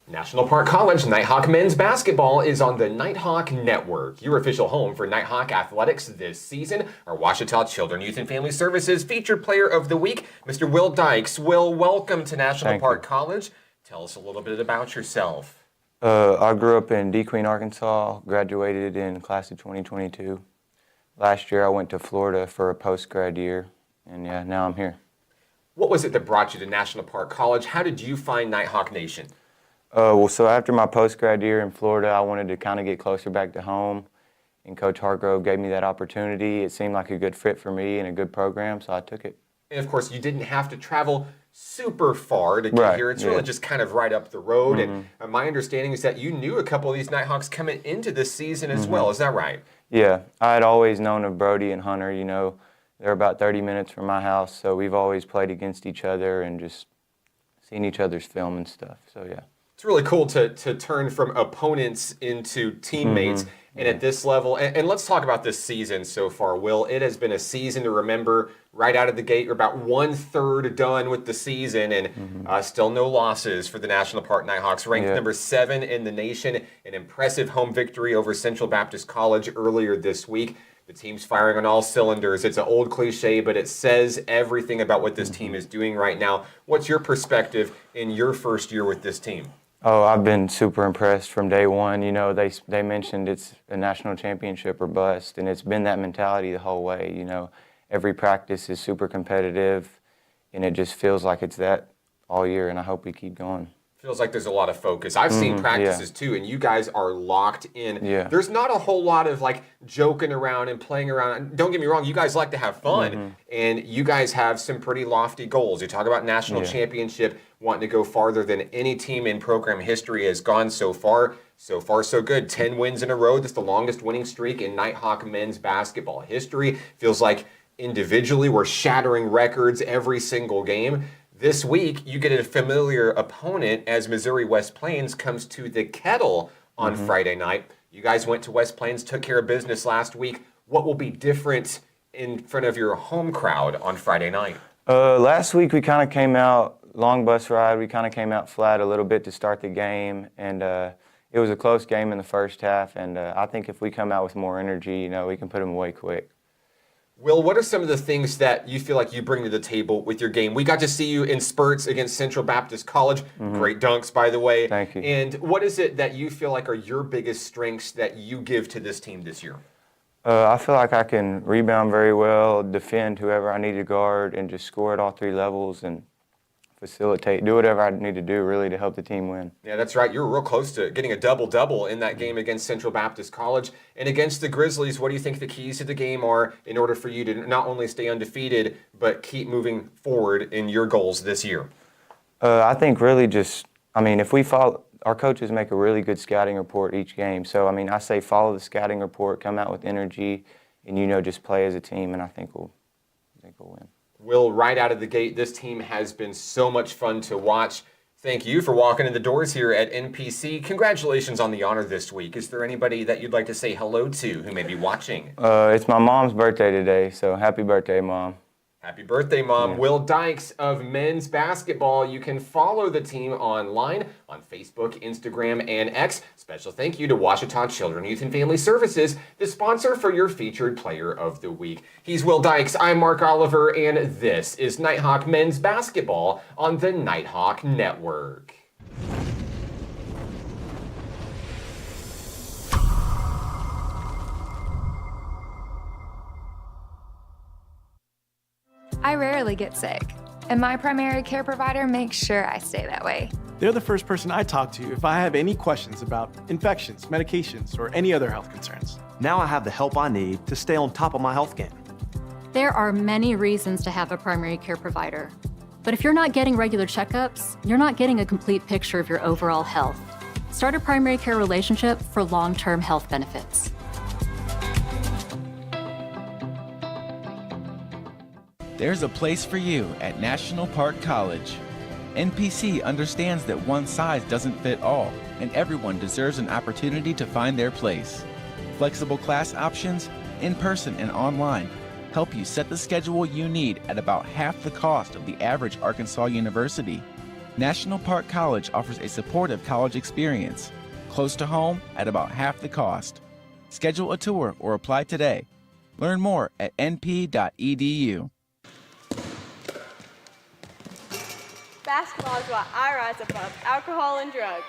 National Park College Nighthawk men's basketball is on the Nighthawk Network, your official home for Nighthawk athletics this season. Our Ouachita Children, Youth and Family Services featured player of the week, Mr. Will Dykes. Will, welcome to National Park College. Tell us a little bit about yourself. I grew up in DeQueen, Arkansas, graduated in class of 2022. Last year I went to Florida for a post-grad year, and yeah, now I'm here. What was it that brought you to National Park College? How did you find Nighthawk Nation? So after my post-grad year in Florida, I wanted to kind of get closer back to home, and Coach Hargrove gave me that opportunity. It seemed like a good fit for me and a good program, so I took it. And of course, you didn't have to travel super far to get here. It's really just kind of right up the road. And my understanding is that you knew a couple of these Nighthawks coming into this season as well. Is that right? Yeah, I had always known of Brody and Hunter. You know, They're about 30 minutes from my house, so we've always played against each other and just seen each other's film and stuff. So yeah. It's really cool to turn from opponents into teammates. And at this level, and let's talk about this season so far, Will. It has been a season to remember right out of the gate. You're about 1/3 done with the season, and still no losses for the National Park Nighthawks. Ranked number 7 in the nation, an impressive home victory over Central Baptist College earlier this week. The team's firing on all cylinders. It's an old cliche, but it says everything about what this team is doing right now. What's your perspective in your first year with this team? Oh, I've been super impressed from day one. You know, they mentioned it's a national championship or bust, and it's been that mentality the whole way. You know, every practice is super competitive, and it just feels like it's that all year, and I hope we keep going. Feels like there's a lot of focus. I've seen practices too, and you guys are locked in. Yeah. There's not a whole lot of like joking around and playing around. Don't get me wrong, you guys like to have fun, and you guys have some pretty lofty goals. You talk about national championship, wanting to go farther than any team in program history has gone so far. So far, so good. 10 wins in a row. That's the longest winning streak in Nighthawk men's basketball history. Feels like individually we're shattering records every single game. This week, you get a familiar opponent as Missouri West Plains comes to the Kettle on Friday night. You guys went to West Plains, took care of business last week. What will be different in front of your home crowd on Friday night? Last week, we kind of came out, long bus ride, we kind of came out flat a little bit to start the game, and it was a close game in the first half, and I think if we come out with more energy, you know, we can put them away quick. Will, what are some of the things that you feel like you bring to the table with your game? We got to see you in spurts against Central Baptist College. Great dunks, by the way. Thank you. And what is it that you feel like are your biggest strengths that you give to this team this year? I feel like I can rebound very well, defend whoever I need to guard, and just score at all 3 levels and facilitate, do whatever I need to do really to help the team win. Yeah, that's right. You were real close to getting a double-double in that game against Central Baptist College. And against the Grizzlies, what do you think the keys to the game are in order for you to not only stay undefeated, but keep moving forward in your goals this year? I think really just, I mean, if we follow, our coaches make a really good scouting report each game. So, I mean, I say follow the scouting report, come out with energy, and, you know, just play as a team, and I think we'll win. Will, right out of the gate, this team has been so much fun to watch. Thank you for walking in the doors here at NPC. Congratulations on the honor this week. Is there anybody that you'd like to say hello to who may be watching? It's my mom's birthday today, so happy birthday, Mom. Happy birthday, Mom. Yeah. Will Dykes of men's basketball. You can follow the team online on Facebook, Instagram, and X. Special thank you to Ouachita Children, Youth, and Family Services, the sponsor for your featured player of the week. He's Will Dykes. I'm Mark Oliver, and this is Nighthawk men's basketball on the Nighthawk Network. I rarely get sick, and my primary care provider makes sure I stay that way. They're the first person I talk to if I have any questions about infections, medications, or any other health concerns. Now I have the help I need to stay on top of my health game. There are many reasons to have a primary care provider. But if you're not getting regular checkups, you're not getting a complete picture of your overall health. Start a primary care relationship for long-term health benefits. There's a place for you at National Park College. NPC understands that one size doesn't fit all, and everyone deserves an opportunity to find their place. Flexible class options, in-person and online, help you set the schedule you need at about half the cost of the average Arkansas university. National Park College offers a supportive college experience, close to home at about half the cost. Schedule a tour or apply today. Learn more at np.edu. Basketball is what I rise above alcohol and drugs.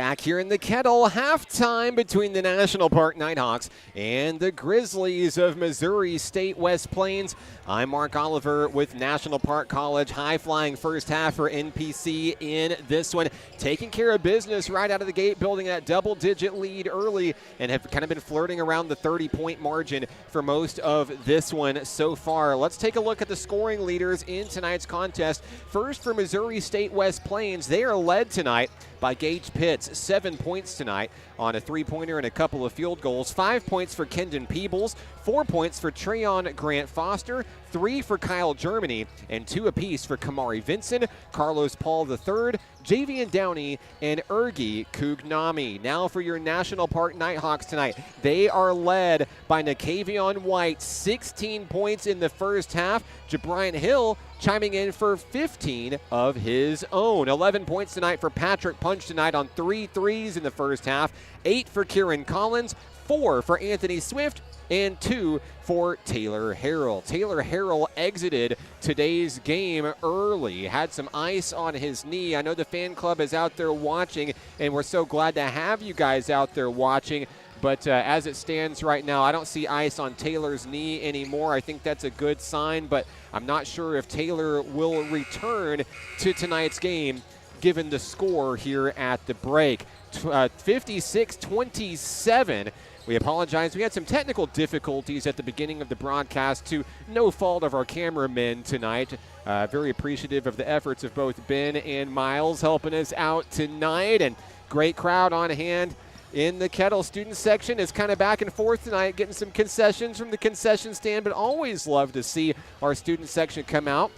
Back here in the Kettle, halftime between the National Park Nighthawks and the Grizzlies of Missouri State West Plains. I'm Mark Oliver with National Park College. High-flying first half for NPC in this one. Taking care of business right out of the gate, building that double-digit lead early, and have kind of been flirting around the 30-point margin for most of this one so far. Let's take a look at the scoring leaders in tonight's contest. First for Missouri State West Plains, they are led tonight by Gage Pitts, 7 points tonight on a three-pointer and a couple of field goals. 5 points for Kendon Peebles, 4 points for Treyon Grant Foster, 3 for Kyle Germany, and 2 apiece for Kamari Vinson, Carlos Paul III, Javian Downey, and Ergi Kugnami. Now for your National Park Nighthawks tonight. They are led by Nakavion White, 16 points in the first half. Jabrian Hill chiming in for 15 of his own. 11 points tonight for Patrick Punch tonight on 3 threes in the first half. 8 for Kieran Collins, 4 for Anthony Swift, and 2 for Taylor Harrell. Taylor Harrell exited today's game early, had some ice on his knee. I know the fan club is out there watching, and we're so glad to have you guys out there watching. But as it stands right now, I don't see ice on Taylor's knee anymore. I think that's a good sign, but I'm not sure if Taylor will return to tonight's game given the score here at the break. 56-27. We apologize. We had some technical difficulties at the beginning of the broadcast to no fault of our cameramen tonight. Very appreciative of the efforts of both Ben and Miles helping us out tonight, and great crowd on hand in the Kettle. Student section is kind of back and forth tonight, getting some concessions from the concession stand, but always love to see our student section come out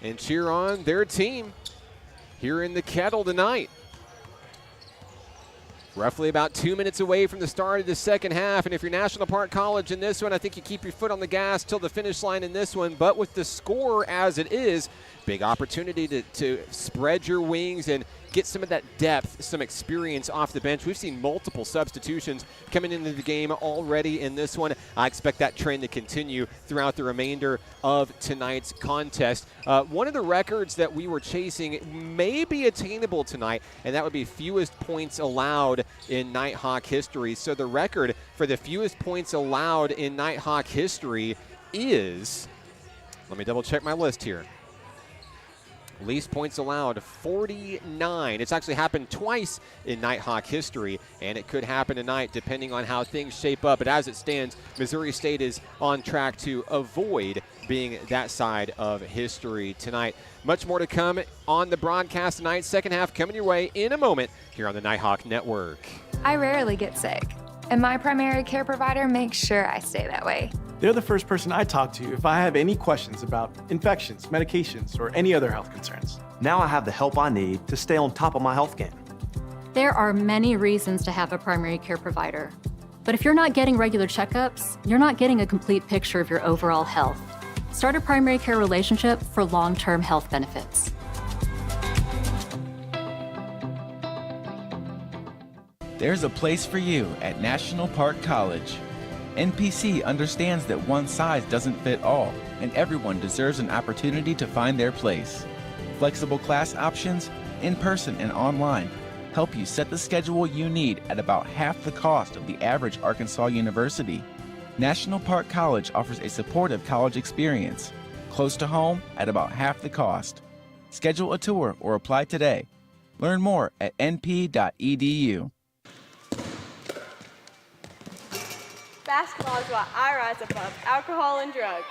and cheer on their team here in the Kettle tonight. Roughly about 2 minutes away from the start of the second half, and if you're National Park College in this one, I think you keep your foot on the gas till the finish line in this one, but with the score as it is, big opportunity to spread your wings and get some of that depth, some experience off the bench. We've seen multiple substitutions coming into the game already in this one. I expect that trend to continue throughout the remainder of tonight's contest. One of the records that we were chasing may be attainable tonight, and that would be fewest points allowed in Nighthawk history. So the record for the fewest points allowed in Nighthawk history is, let me double check my list here. Least points allowed, 49. It's actually happened twice in Nighthawk history, and it could happen tonight depending on how things shape up. But as it stands, Missouri State is on track to avoid being that side of history tonight. Much more to come on the broadcast tonight. Second half coming your way in a moment here on the Nighthawk Network. I rarely get sick, and my primary care provider makes sure I stay that way. They're the first person I talk to if I have any questions about infections, medications, or any other health concerns. Now I have the help I need to stay on top of my health game. There are many reasons to have a primary care provider. But if you're not getting regular checkups, you're not getting a complete picture of your overall health. Start a primary care relationship for long-term health benefits. There's a place for you at National Park College. NPC understands that one size doesn't fit all, and everyone deserves an opportunity to find their place. Flexible class options, in-person and online, help you set the schedule you need at about half the cost of the average Arkansas university. National Park College offers a supportive college experience, close to home at about half the cost. Schedule a tour or apply today. Learn more at np.edu. Basketball is what I rise above alcohol and drugs.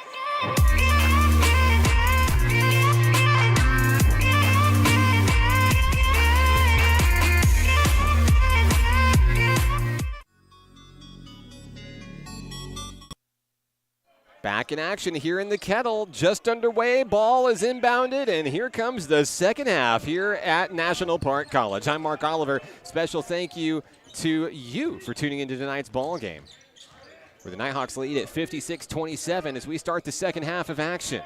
Back in action here in the Kettle, just underway. Ball is inbounded, and here comes the second half here at National Park College. I'm Mark Oliver. Special thank you to you for tuning into tonight's ball game, where the Nighthawks lead at 56-27 as we start the second half of action.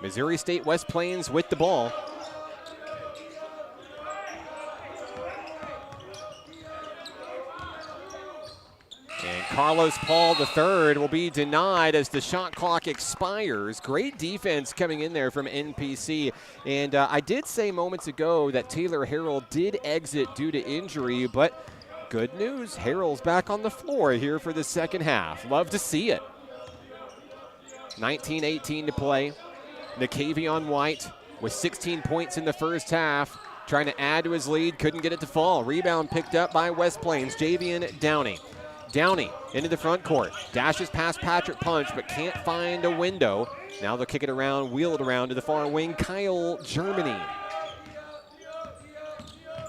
Missouri State West Plains with the ball. And Carlos Paul III will be denied as the shot clock expires. Great defense coming in there from NPC. And I did say moments ago that Taylor Harrell did exit due to injury, but good news, Harrell's back on the floor here for the second half. Love to see it. 19:18 to play. Nakavion White with 16 points in the first half, trying to add to his lead, couldn't get it to fall. Rebound picked up by West Plains, Javian Downey. Downey into the front court, dashes past Patrick Punch, but can't find a window. Now they'll kick it around, wheel it around to the far wing, Kyle Germany.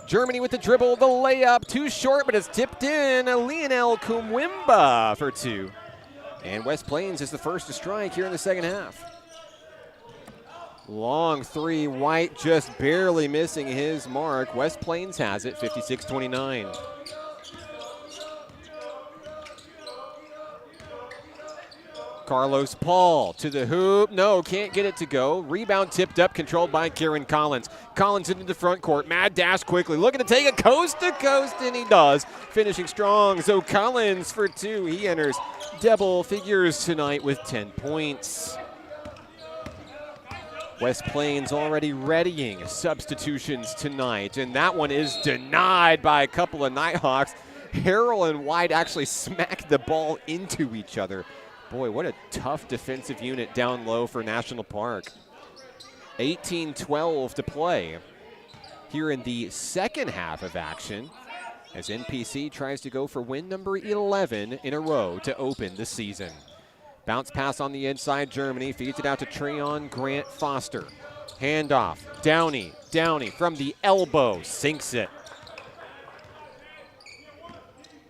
Germany with the dribble, the layup, too short, but it's tipped in. Lionel Kumwimba for two. And West Plains is the first to strike here in the second half. Long three, White just barely missing his mark. West Plains has it, 56-29. Carlos Paul to the hoop. No, can't get it to go. Rebound tipped up, controlled by Kieran Collins. Collins into the front court. Mad dash quickly. Looking to take it coast to coast, and he does. Finishing strong. So Collins for two. He enters double figures tonight with 10 points. West Plains already readying substitutions tonight, and that one is denied by a couple of Nighthawks. Harrell and White actually smacked the ball into each other. Boy, what a tough defensive unit down low for National Park. 18-12 to play here in the second half of action as NPC tries to go for win number 11 in a row to open the season. Bounce pass on the inside, Germany feeds it out to Treon Grant Foster. Handoff, Downey from the elbow, sinks it.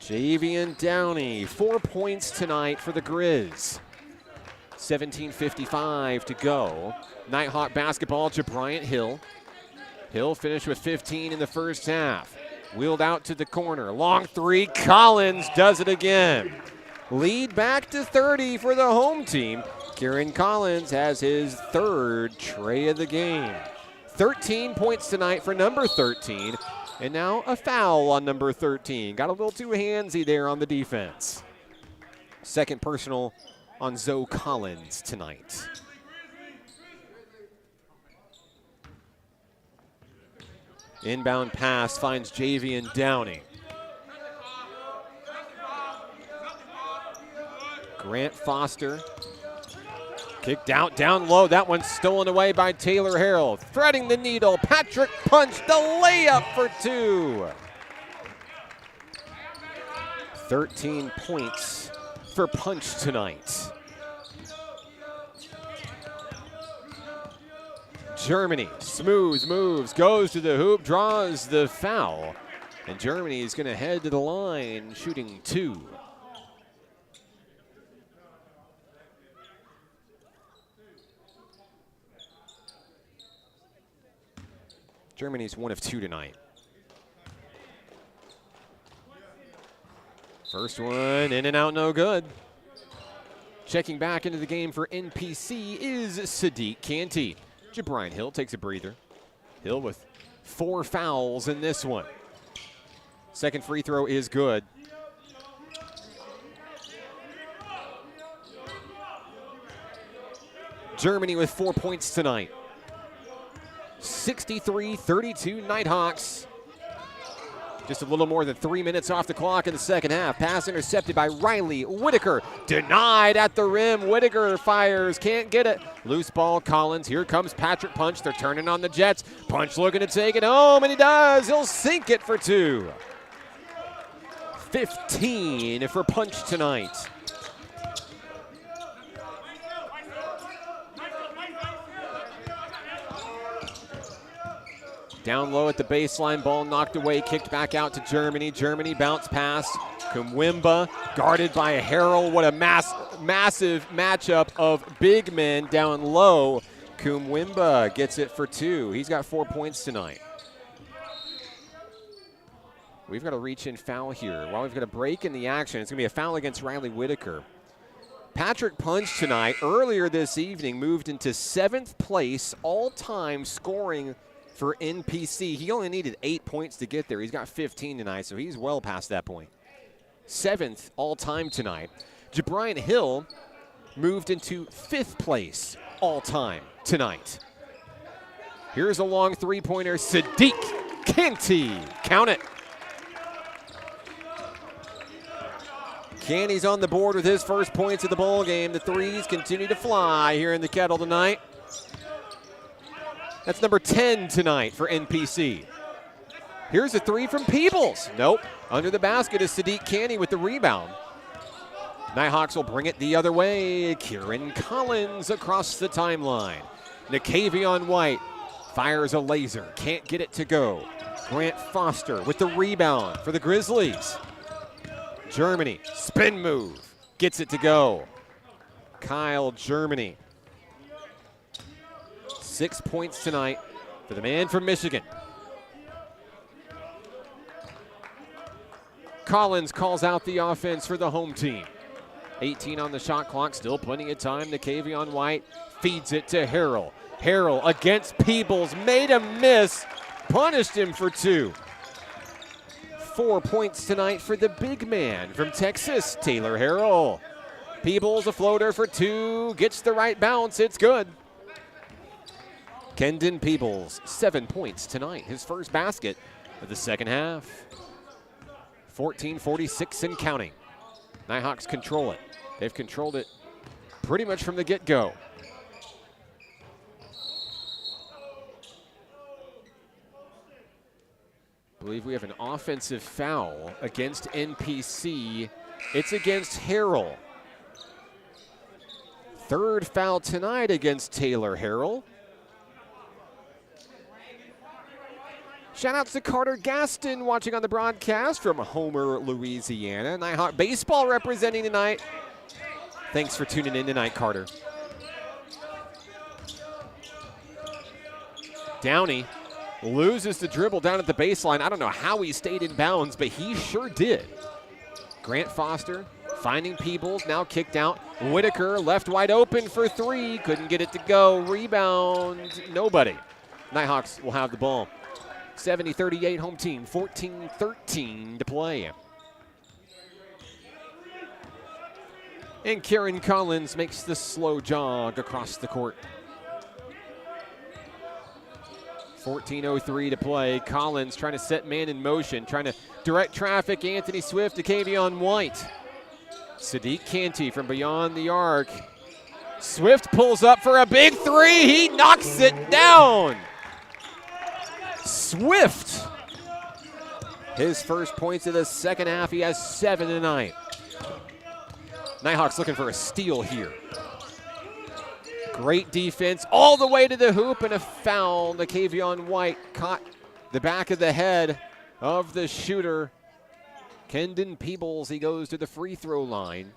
Javian Downey, 4 points tonight for the Grizz. 17:55 to go. Nighthawk basketball to Bryant Hill. Hill finished with 15 in the first half. Wheeled out to the corner. Long three, Collins does it again. Lead back to 30 for the home team. Kieran Collins has his third tray of the game. 13 points tonight for number 13. And now a foul on number 13. Got a little too handsy there on the defense. Second personal on Zoe Collins tonight. Inbound pass finds Javian Downey. Grant Foster. Kicked out down low. That one's stolen away by Taylor Harrell. Threading the needle. Patrick Punch, the layup for two. 13 points for Punch tonight. Germany, smooth moves, goes to the hoop, draws the foul. And Germany is going to head to the line, shooting two. Germany's 1 of 2 tonight. First one, in and out, no good. Checking back into the game for NPC is Sadiq Canty. Jabrian Hill takes a breather. Hill with 4 fouls in this one. Second free throw is good. Germany with 4 points tonight. 63-32 Nighthawks. Just a little more than 3 minutes off the clock in the second half. Pass intercepted by Riley Whitaker. Denied at the rim. Whitaker fires, can't get it. Loose ball, Collins. Here comes Patrick Punch. They're turning on the Jets. Punch looking to take it home, and he does. He'll sink it for two. 15 for Punch tonight. Down low at the baseline, ball knocked away, kicked back out to Germany. Germany bounce pass. Kumwimba guarded by Harrell. What a massive matchup of big men down low. Kumwimba gets it for two. He's got 4 points tonight. We've got a reach-in foul here. While we've got a break in the action, it's going to be a foul against Riley Whitaker. Patrick Punch tonight, earlier this evening, moved into 7th place all-time scoring for NPC. He only needed 8 points to get there. He's got 15 tonight, so he's well past that point. 7th all-time tonight. Jabrian Hill moved into 5th place all-time tonight. Here's a long three-pointer. Sadiq Canty. Count it. Canty's on the board with his first points of the ball game. The threes continue to fly here in the Kettle tonight. That's number 10 tonight for NPC. Here's a three from Peebles. Nope. Under the basket is Sadiq Canty with the rebound. Nighthawks will bring it the other way. Kieran Collins across the timeline. Nakavion White fires a laser. Can't get it to go. Grant Foster with the rebound for the Grizzlies. Germany, spin move. Gets it to go. Kyle Germany. 6 points tonight for the man from Michigan. Collins calls out the offense for the home team. 18 on the shot clock, still plenty of time. Nakavion White feeds it to Harrell. Harrell against Peebles, made a miss, punished him for 2. 4 points tonight for the big man from Texas, Taylor Harrell. Peebles a floater for 2, gets the right bounce, it's good. Kendon Peebles, 7 points tonight, his first basket of the second half. 14:46 and counting. Nighthawks control it. They've controlled it pretty much from the get-go. I believe we have an offensive foul against NPC. It's against Harrell. Third foul tonight against Taylor Harrell. Shout out to Carter Gaston watching on the broadcast from Homer, Louisiana. Nighthawk baseball representing tonight. Thanks for tuning in tonight, Carter. Downey loses the dribble down at the baseline. I don't know how he stayed in bounds, but he sure did. Grant Foster finding Peebles, now kicked out. Whitaker left wide open for 3. Couldn't get it to go. Rebound, nobody. Nighthawks will have the ball. 70-38 home team, 14-13 to play. And Kieran Collins makes the slow jog across the court. 14:03 to play. Collins trying to set man in motion, trying to direct traffic. Anthony Swift to Kavion White. Sadiq Canty from beyond the arc. Swift pulls up for a big 3. He knocks it down. Swift, his first points of the second half. He has 7 tonight. Nighthawks looking for a steal here. Great defense all the way to the hoop and a foul. Nakavion White caught the back of the head of the shooter. Kendon Peebles, he goes to the free throw line.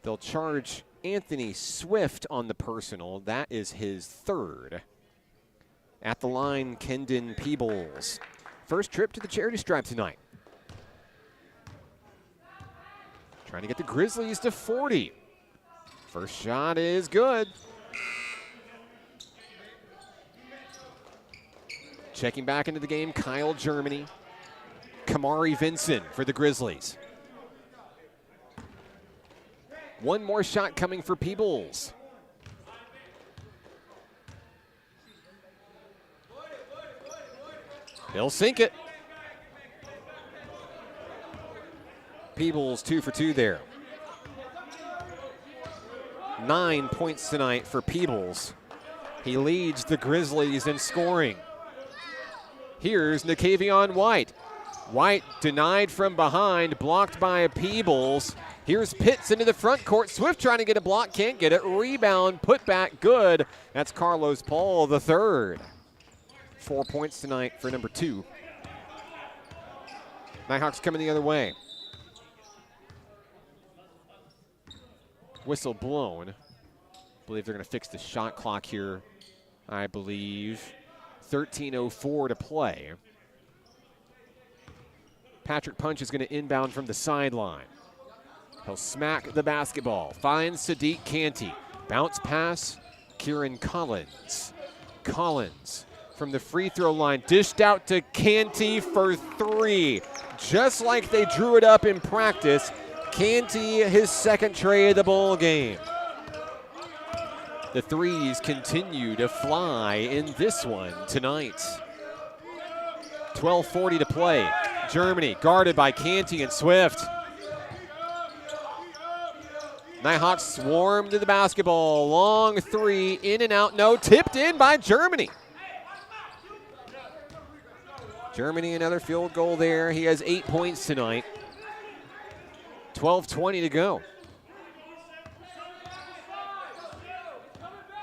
They'll charge Anthony Swift on the personal. That is his 3rd. At the line, Kendon Peebles. First trip to the charity stripe tonight. Trying to get the Grizzlies to 40. First shot is good. Checking back into the game, Kyle Germany. Kamari Vinson for the Grizzlies. One more shot coming for Peebles. They'll sink it. Peebles 2 for 2 there. 9 points tonight for Peebles. He leads the Grizzlies in scoring. Here's Nakavion White. White denied from behind, blocked by Peebles. Here's Pitts into the front court. Swift trying to get a block, can't get it. Rebound, put back, good. That's Carlos Paul, the 3rd. 4 points tonight for number 2. Nighthawks coming the other way. Whistle blown. I believe they're going to fix the shot clock here, I believe. 13:04 to play. Patrick Punch is going to inbound from the sideline. He'll smack the basketball. Finds Sadiq Canty. Bounce pass, Kieran Collins. Collins from the free throw line. Dished out to Canty for 3. Just like they drew it up in practice, Canty, his second tray of the ball game. The threes continue to fly in this one tonight. 12:40 to play. Germany guarded by Canty and Swift. Nighthawks swarm to the basketball. Long three, in and out, no. Tipped in by Germany. Germany, another field goal there. He has 8 points tonight. 12:20 to go.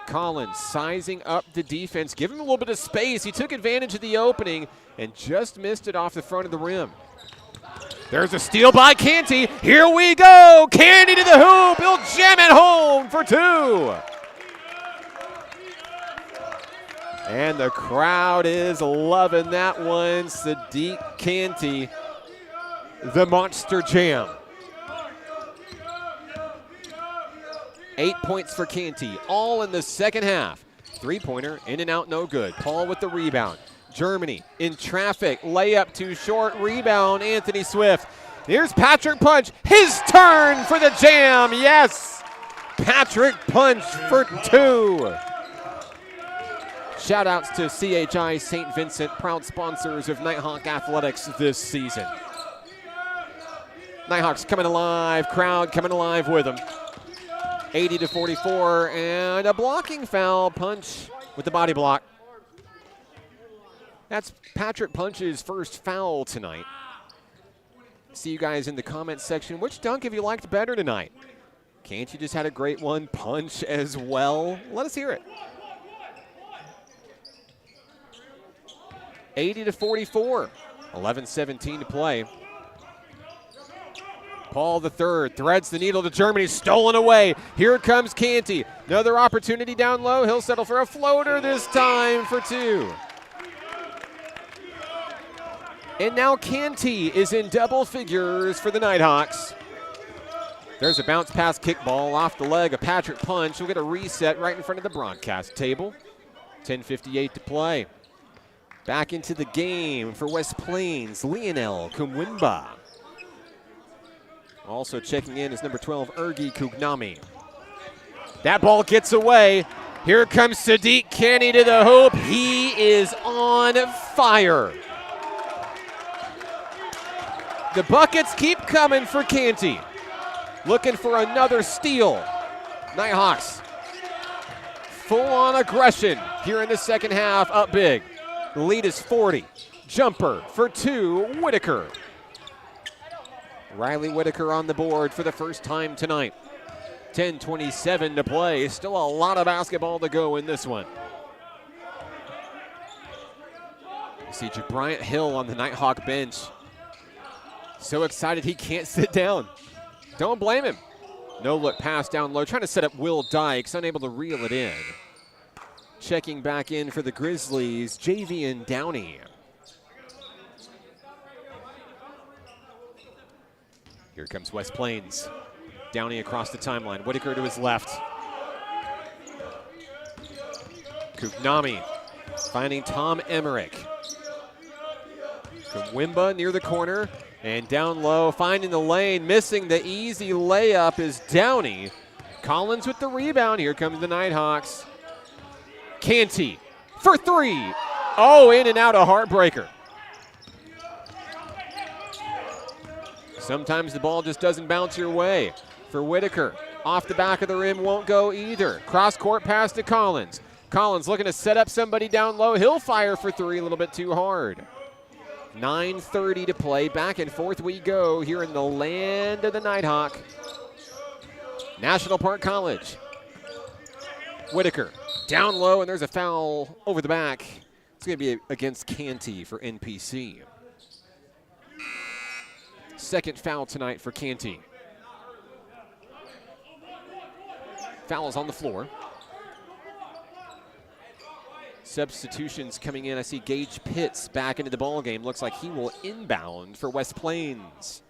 Collins sizing up the defense. Give him a little bit of space. He took advantage of the opening and just missed it off the front of the rim. There's a steal by Canty. Here we go. Canty to the hoop. He'll jam it home for 2. And the crowd is loving that one. Sadiq Canty, the monster jam. 8 points for Canty, all in the second half. Three-pointer, in and out, no good. Paul with the rebound. Germany in traffic, layup too short, rebound, Anthony Swift. Here's Patrick Punch, his turn for the jam, yes! Patrick Punch for 2. Shout-outs to CHI St. Vincent, proud sponsors of Nighthawk Athletics this season. Nighthawks coming alive, crowd coming alive with them. 80-44, and a blocking foul. Punch with the body block. That's Patrick Punch's first foul tonight. See you guys in the comments section. Which dunk have you liked better tonight? Can't you just had a great one? Punch as well. Let us hear it. 80-44. 11:17 to play. Paul III threads the needle to Germany, stolen away. Here comes Canty. Another opportunity down low. He'll settle for a floater this time for 2. And now Canty is in double figures for the Nighthawks. There's a bounce pass kickball off the leg of Patrick Punch. We'll get a reset right in front of the broadcast table. 10:58 to play. Back into the game for West Plains, Lionel Kumwimba. Also checking in is number 12, Ergi Kugnami. That ball gets away. Here comes Sadiq Canty to the hoop. He is on fire. The buckets keep coming for Canty. Looking for another steal. Nighthawks, full-on aggression here in the second half, up big. The lead is 40. Jumper for 2, Whitaker. Riley Whitaker on the board for the first time tonight. 10:27 to play. Still a lot of basketball to go in this one. You see Jabriant Hill on the Nighthawk bench. So excited he can't sit down. Don't blame him. No look pass down low. Trying to set up Will Dykes, unable to reel it in. Checking back in for the Grizzlies, Javian Downey. Here comes West Plains. Downey across the timeline. Whitaker to his left. Kugnami finding Tom Emmerich. Kumwimba near the corner. And down low, finding the lane. Missing the easy layup is Downey. Collins with the rebound. Here comes the Nighthawks. Canty for 3. Oh, in and out, a heartbreaker. Sometimes the ball just doesn't bounce your way. For Whitaker, off the back of the rim, won't go either. Cross-court pass to Collins. Collins looking to set up somebody down low. He'll fire for 3, a little bit too hard. 9:30 to play. Back and forth we go here in the land of the Nighthawk. National Park College. Whitaker down low, and there's a foul over the back. It's going to be against Canty for NPC. Second foul tonight for Canty. Fouls on the floor. Substitutions coming in. I see Gage Pitts back into the ball game. Looks like he will inbound for West Plains.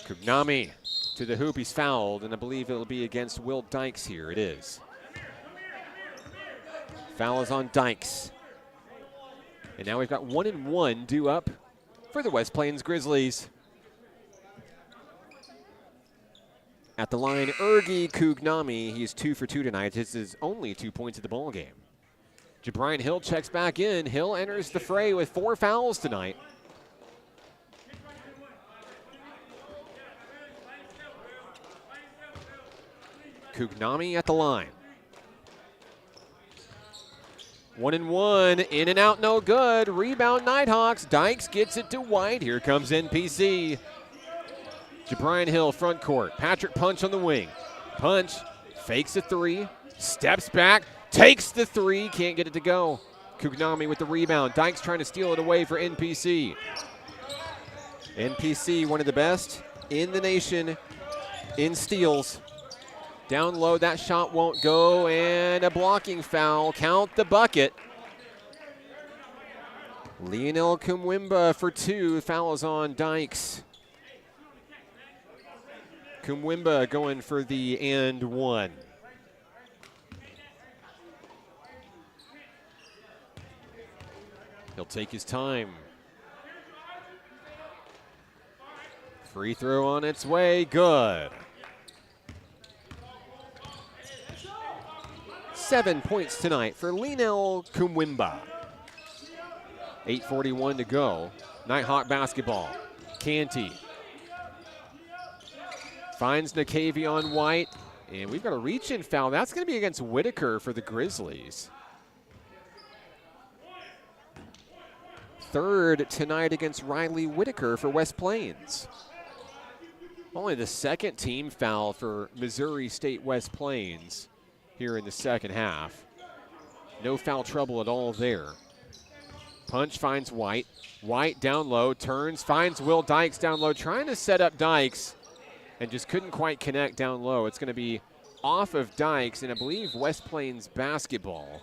Kugnami to the hoop. He's fouled, and I believe it'll be against Will Dykes here. It is. Foul is on Dykes. And now we've got 1 and 1 due up for the West Plains Grizzlies. At the line, Ergi Kugnami. He's 2 for 2 tonight. This is only 2 points of the ball game. Jabrian Hill checks back in. Hill enters the fray with 4 fouls tonight. Kugnami at the line. 1 and 1, in and out, no good. Rebound, Nighthawks. Dykes gets it to White. Here comes NPC. Jabrian Hill, front court. Patrick Punch on the wing. Punch fakes a 3, steps back, takes the 3, can't get it to go. Kugnami with the rebound. Dykes trying to steal it away for NPC. NPC, one of the best in the nation in steals. Down low, that shot won't go, and a blocking foul. Count the bucket. Lionel Kumwimba for 2. Foul is on Dykes. Kumwimba going for the and 1. He'll take his time. Free throw on its way, good. 7 points tonight for Lionel Kumwimba. 8:41 to go. Nighthawk basketball. Canty finds Nakavion White, and we've got a reach-in foul. That's going to be against Whitaker for the Grizzlies. 3rd tonight against Riley Whitaker for West Plains. Only the 2nd team foul for Missouri State West Plains here in the second half. No foul trouble at all there. Punch finds White. White down low, turns, finds Will Dykes down low, trying to set up Dykes, and just couldn't quite connect down low. It's going to be off of Dykes, and I believe West Plains basketball.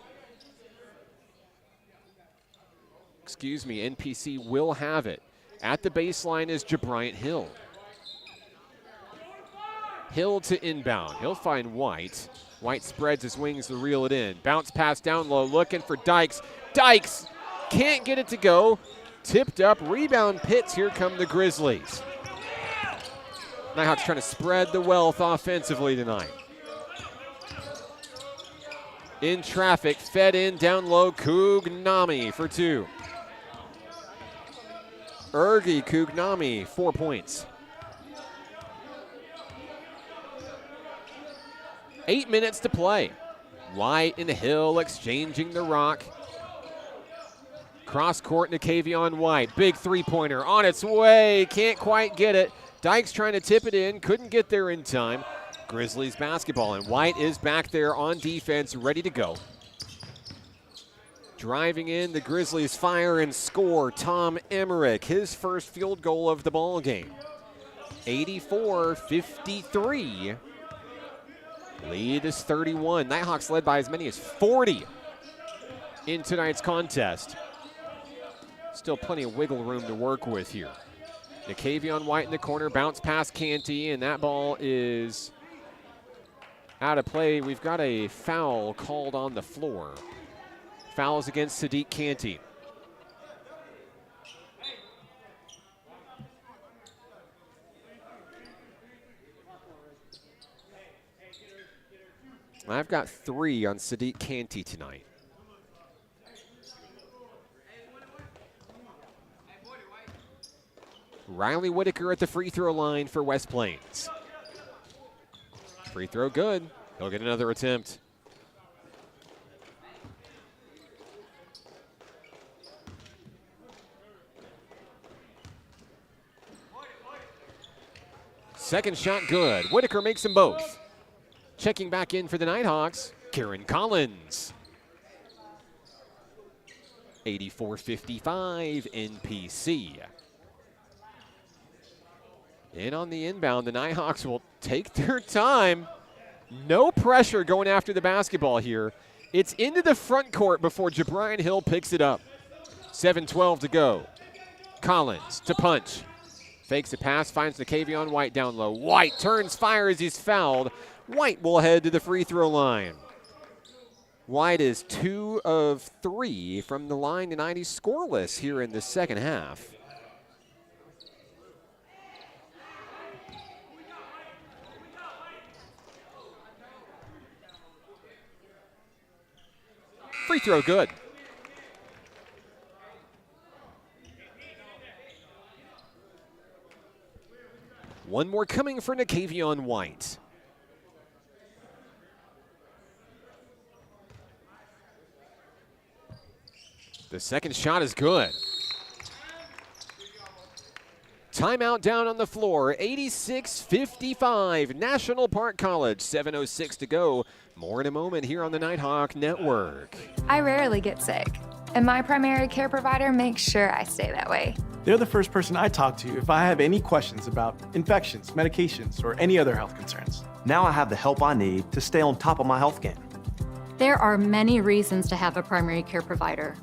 Excuse me, NPC will have it. At the baseline is Jabrian Hill. Hill to inbound. He'll find White. White spreads his wings to reel it in. Bounce pass down low, looking for Dykes. Dykes can't get it to go. Tipped up, rebound Pitts. Here come the Grizzlies. Nighthawks trying to spread the wealth offensively tonight. In traffic, fed in, down low, Kugnami for 2. Ergi Kugnami, 4 points. 8 minutes to play. White and Hill exchanging the rock. Cross court, Nakavion White. Big 3-pointer on its way. Can't quite get it. Dykes trying to tip it in. Couldn't get there in time. Grizzlies basketball, and White is back there on defense, ready to go. Driving in, the Grizzlies fire and score. Tom Emmerich, his first field goal of the ball game. 84-53. Lead is 31. Nighthawks led by as many as 40 in tonight's contest. Still plenty of wiggle room to work with here. Nakavion White in the corner, bounce past Canty, and that ball is out of play. We've got a foul called on the floor. Fouls against Sadiq Canty. I've got 3 on Sadiq Canty tonight. Riley Whitaker at the free throw line for West Plains. Free throw good. He'll get another attempt. Second shot good. Whitaker makes them both. Checking back in for the Nighthawks, Karen Collins. 84-55 NPC. And on the inbound, the Nighthawks will take their time. No pressure going after the basketball here. It's into the front court before Jabrian Hill picks it up. 7:12 to go. Collins to Punch. Fakes a pass, finds Nakavion White down low. White turns, fires, he's fouled. White will head to the free throw line. White is 2 of 3 from the line tonight. He's scoreless here in the second half. Free throw good. One more coming for Nakavion White. The second shot is good. Timeout down on the floor, 86-55, National Park College, 7:06 to go. More in a moment here on the Nighthawk Network. I rarely get sick, and my primary care provider makes sure I stay that way. They're the first person I talk to if I have any questions about infections, medications, or any other health concerns. Now I have the help I need to stay on top of my health game. There are many reasons to have a primary care provider.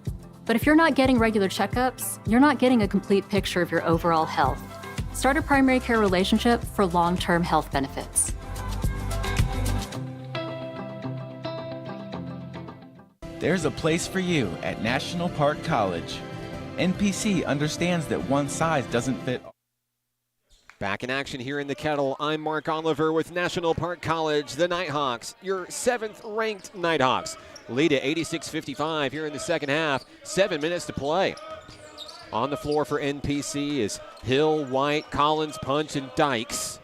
But if you're not getting regular checkups, you're not getting a complete picture of your overall health. Start a primary care relationship for long-term health benefits. There's a place for you at National Park College. NPC understands that one size doesn't fit all. Back in action here in the Kettle, I'm Mark Oliver with National Park College, the Nighthawks, your 7th-ranked Nighthawks. Lead at 86-55 here in the second half. 7 minutes to play. On the floor for NPC is Hill, White, Collins, Punch, and Dykes.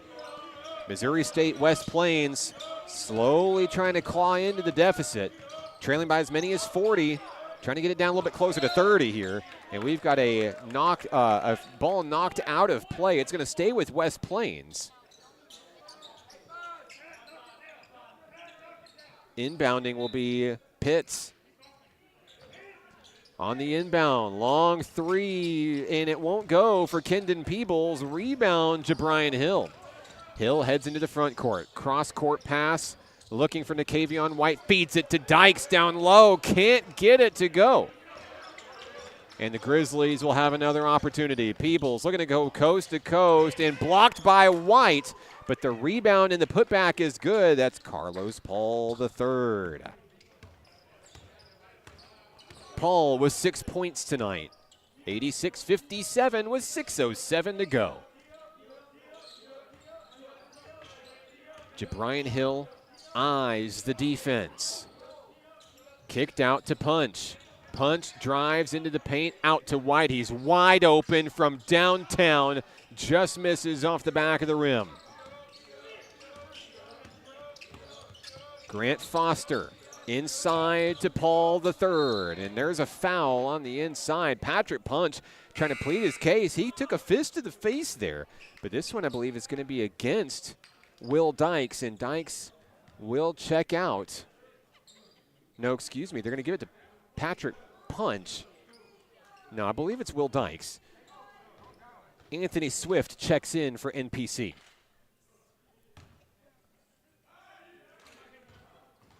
Missouri State West Plains slowly trying to claw into the deficit, trailing by as many as 40, trying to get it down a little bit closer to 30 here. And we've got a ball knocked out of play. It's going to stay with West Plains. Inbounding will be Pitts. On the inbound, long three, and it won't go for Kendon Peebles. Rebound, Jabrian Hill. Hill heads into the front court. Cross-court pass, looking for Nakavion White. Feeds it to Dykes down low. Can't get it to go. And the Grizzlies will have another opportunity. Peebles looking to go coast to coast and blocked by White, but the rebound and the putback is good. That's Carlos Paul III. Paul with 6 points tonight. 86-57 with 6:07 to go. Jabrian Hill eyes the defense. Kicked out to Punch. Punch drives into the paint, out to White. He's wide open from downtown. Just misses off the back of the rim. Grant Foster inside to Paul III. And there's a foul on the inside. Patrick Punch trying to plead his case. He took a fist to the face there. But this one, I believe, is going to be against Will Dykes. And Dykes will check out. No, excuse me. They're going to give it to Patrick Punch. No, I believe it's Will Dykes. Anthony Swift checks in for NPC.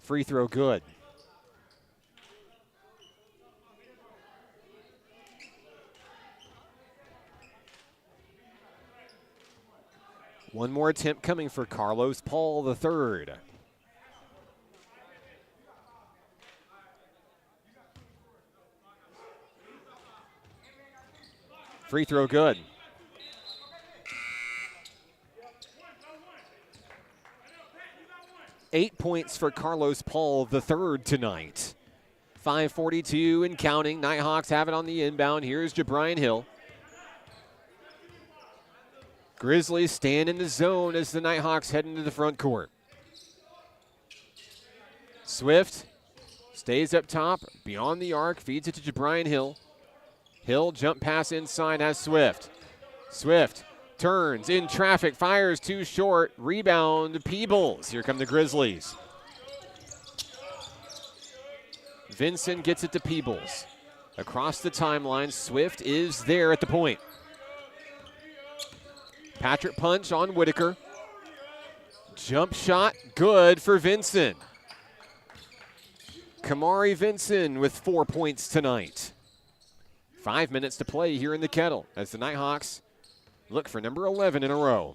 Free throw good. One more attempt coming for Carlos Paul III. Free throw good. Eight points for Carlos Paul III tonight. 5:42 and counting. Nighthawks have it on the inbound. Here's Jabrian Hill. Grizzlies stand in the zone as the Nighthawks head into the front court. Swift stays up top, beyond the arc, feeds it to Jabrian Hill. Hill jump pass inside, has Swift. Swift turns in traffic, fires too short. Rebound, Peebles. Here come the Grizzlies. Vincent gets it to Peebles. Across the timeline, Swift is there at the point. Patrick Punch on Whitaker. Jump shot, good for Vincent. Kamari Vincent with 4 points tonight. 5 minutes to play here in the Kettle as the Nighthawks look for number 11 in a row.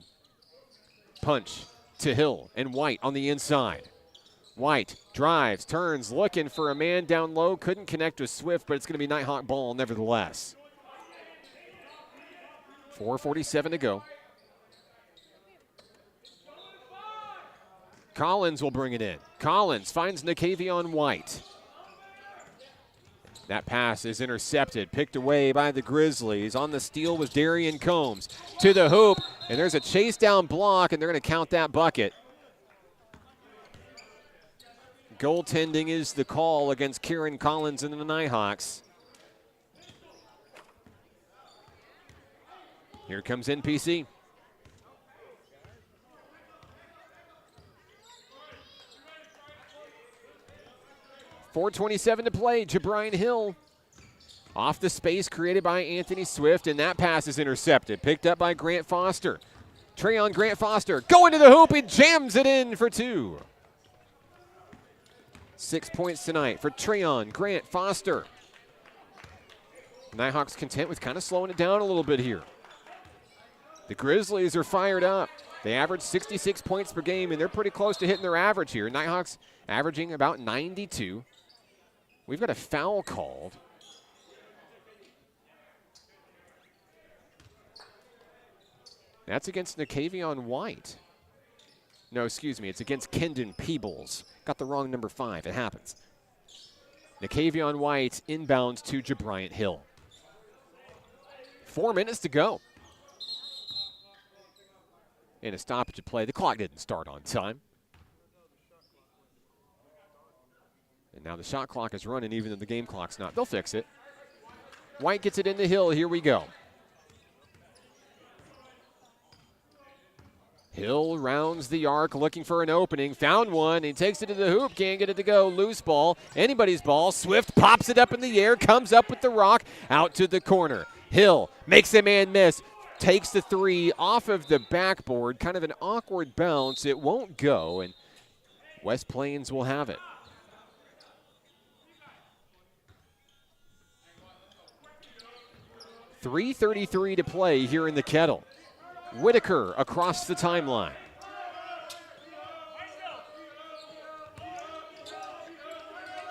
Punch to Hill and White on the inside. White drives, turns, looking for a man down low. Couldn't connect with Swift, but it's going to be Nighthawk ball nevertheless. 4:47 to go. Collins will bring it in. Collins finds Nakavion White. That pass is intercepted, picked away by the Grizzlies. On the steal was Darian Combs to the hoop, and there's a chase down block, and they're going to count that bucket. Goaltending is the call against Kieran Collins and the Nighthawks. Here comes NPC. .427 to play. Jabrian Hill off the space created by Anthony Swift, and that pass is intercepted. Picked up by Grant Foster. Treyon Grant Foster going to the hoop. He jams it in for 2. 6 points tonight for Treyon Grant Foster. Nighthawks content with kind of slowing it down a little bit here. The Grizzlies are fired up. They average 66 points per game, and they're pretty close to hitting their average here. Nighthawks averaging about 92. We've got a foul called. That's against Nakavion White. No, excuse me, it's against Kendon Peebles. Got the wrong number 5, it happens. Nakavion White inbounds to Jabriant Hill. 4 minutes to go. And a stoppage of play. The clock didn't start on time. And now the shot clock is running even though the game clock's not. They'll fix it. White gets it into Hill. Here we go. Hill rounds the arc looking for an opening. Found one. He takes it to the hoop. Can't get it to go. Loose ball. Anybody's ball. Swift pops it up in the air. Comes up with the rock. Out to the corner. Hill makes a man miss. Takes the 3 off of the backboard. Kind of an awkward bounce. It won't go. And West Plains will have it. .333 to play here in the Kettle. Whitaker across the timeline.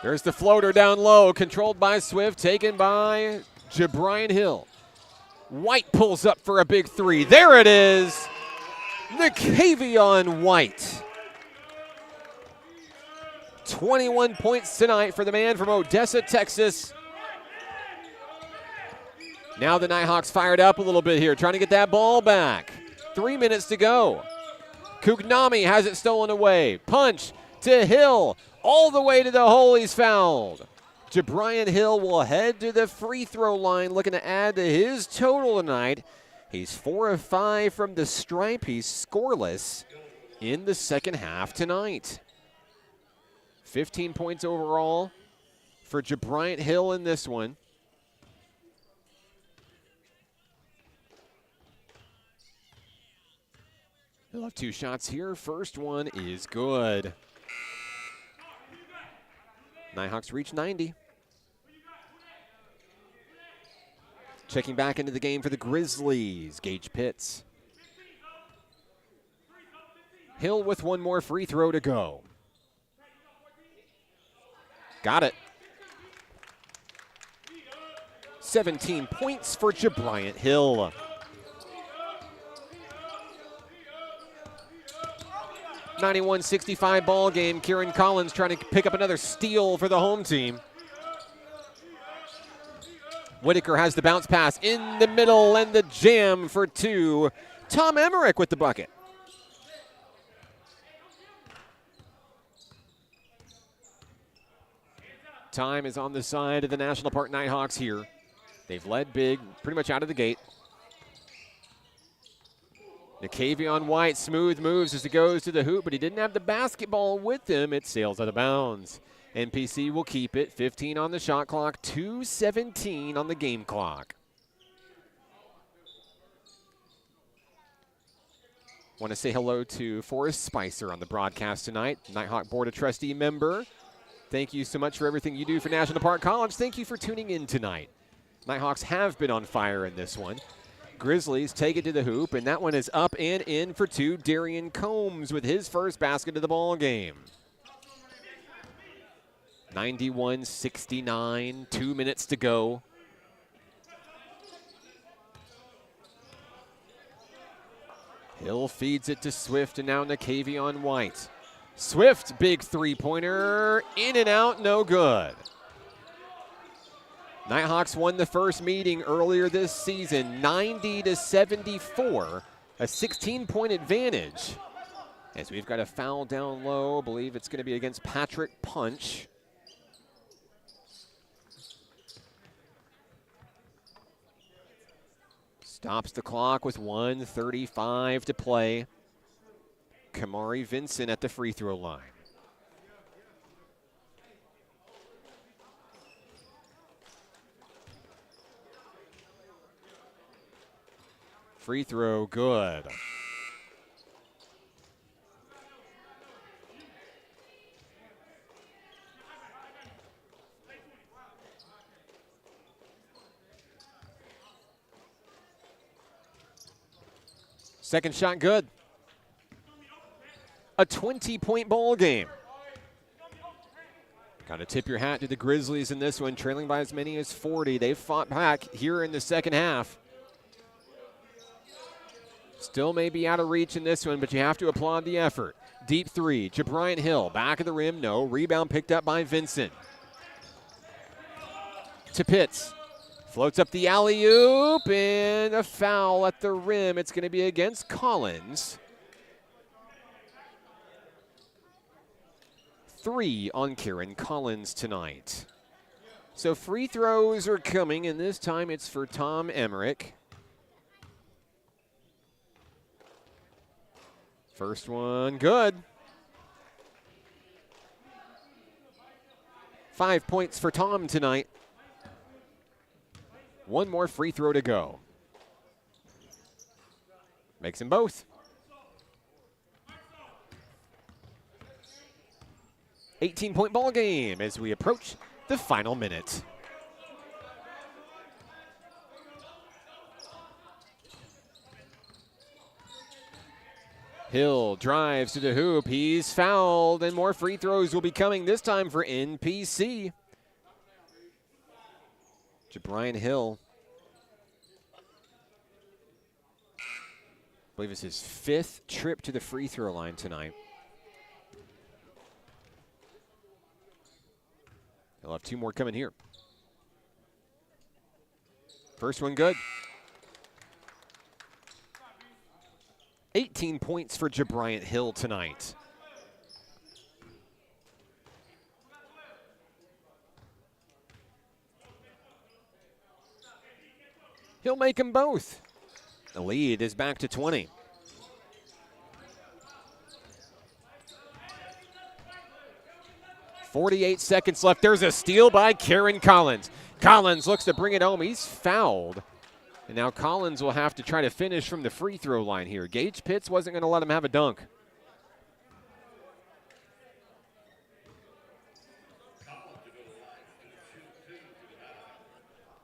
There's the floater down low, controlled by Swift, taken by Jabrian Hill. White pulls up for a big 3. There it is. Nakavion White. 21 points tonight for the man from Odessa, Texas. Now the Nighthawks fired up a little bit here, trying to get that ball back. 3 minutes to go. Kugnami has it stolen away. Punch to Hill. All the way to the hole, he's fouled. Jabrian Hill will head to the free throw line, looking to add to his total tonight. He's 4 of 5 from the stripe. He's scoreless in the second half tonight. 15 points overall for Jabrian Hill in this one. He'll have 2 shots here. First one is good. Nighthawks reach 90. Checking back into the game for the Grizzlies, Gage Pitts. Hill with 1 more free throw to go. Got it. 17 points for Jabriant Hill. 91-65 ball game. Kieran Collins trying to pick up another steal for the home team. Whitaker has the bounce pass in the middle and the jam for 2. Tom Emmerich with the bucket. Time is on the side of the National Park Nighthawks here. They've led big pretty much out of the gate. Nakavion White, smooth moves as he goes to the hoop, but he didn't have the basketball with him. It sails out of bounds. NPC will keep it. 15 on the shot clock, 2:17 on the game clock. Want to say hello to Forrest Spicer on the broadcast tonight, Nighthawk Board of Trustee member. Thank you so much for everything you do for National Park College. Thank you for tuning in tonight. Nighthawks have been on fire in this one. Grizzlies take it to the hoop, and that one is up and in for two. Darian Combs with his first basket of the ball game. 91-69, 2 minutes to go. Hill feeds it to Swift, and now Nakavion White. Swift, big three-pointer, in and out, no good. Nighthawks won the first meeting earlier this season, 90-74, a 16-point advantage. As we've got a foul down low, I believe it's going to be against Patrick Punch. Stops the clock with 1:35 to play. Kamari Vincent at the free throw line. Free throw, good. Second shot, good. A 20-point ball game. Got to tip your hat to the Grizzlies in this one, trailing by as many as 40. They've fought back here in the second half. Still may be out of reach in this one, but you have to applaud the effort. Deep three, Jabrian Hill, back of the rim, no. Rebound picked up by Vincent. To Pitts. Floats up the alley-oop, and a foul at the rim. It's going to be against Collins. 3 on Kieran Collins tonight. So free throws are coming, and this time it's for Tom Emmerich. First one, good. 5 points for Tom tonight. One more free throw to go. Makes them both. 18-point ball game as we approach the final minute. Hill drives to the hoop. He's fouled, and more free throws will be coming, this time for NPC. Jabrian Hill. I believe it's his 5th trip to the free throw line tonight. He'll have 2 more coming here. First one good. 18 points for Jabrian Hill tonight. He'll make them both. The lead is back to 20. .48 seconds left. There's a steal by Kieran Collins. Collins looks to bring it home. He's fouled. And now Collins will have to try to finish from the free throw line here. Gage Pitts wasn't going to let him have a dunk.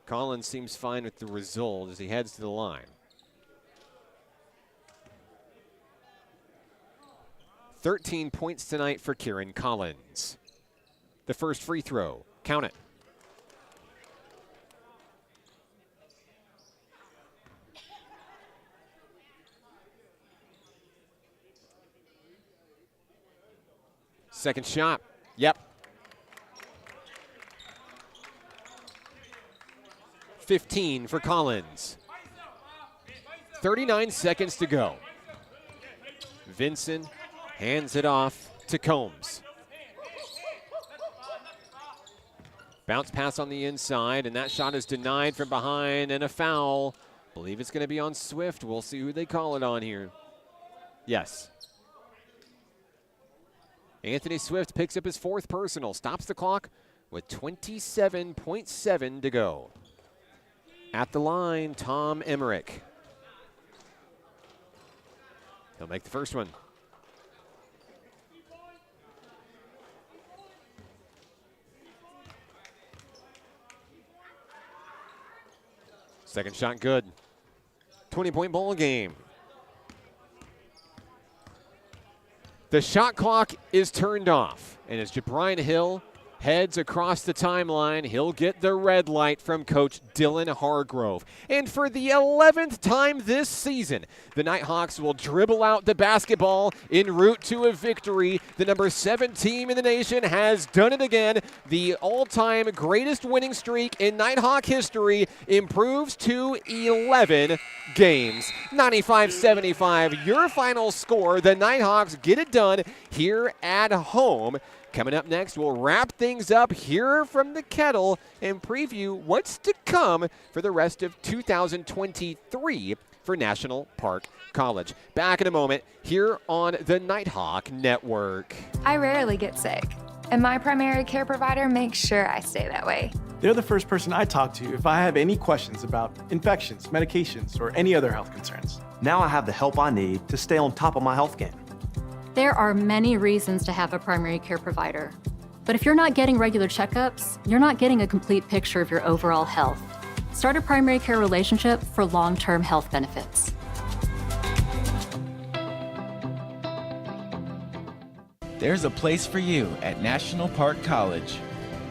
Collins seems fine with the result as he heads to the line. 13 points tonight for Kieran Collins. The first free throw, count it. Second shot, yep. 15 for Collins. 39 seconds to go. Vincent hands it off to Combs. Bounce pass on the inside, and that shot is denied from behind, and a foul. Believe it's going to be on Swift. We'll see who they call it on here. Yes. Anthony Swift picks up his 4th personal, stops the clock with 27.7 to go. At the line, Tom Emmerich. He'll make the first one. Second shot good. 20-point ball game. The shot clock is turned off, and as Jabrian Hill heads across the timeline, he'll get the red light from Coach Dylan Hargrove. And for the 11th time this season, the Nighthawks will dribble out the basketball en route to a victory. The number 7 team in the nation has done it again. The all-time greatest winning streak in Nighthawk history improves to 11 games. 95-75, your final score. The Nighthawks get it done here at home. Coming up next, we'll wrap things up, hear from the Kettle, and preview what's to come for the rest of 2023 for National Park College. Back in a moment here on the Nighthawk Network. I rarely get sick, and my primary care provider makes sure I stay that way. They're the first person I talk to if I have any questions about infections, medications, or any other health concerns. Now I have the help I need to stay on top of my health game. There are many reasons to have a primary care provider. But if you're not getting regular checkups, you're not getting a complete picture of your overall health. Start a primary care relationship for long-term health benefits. There's a place for you at National Park College.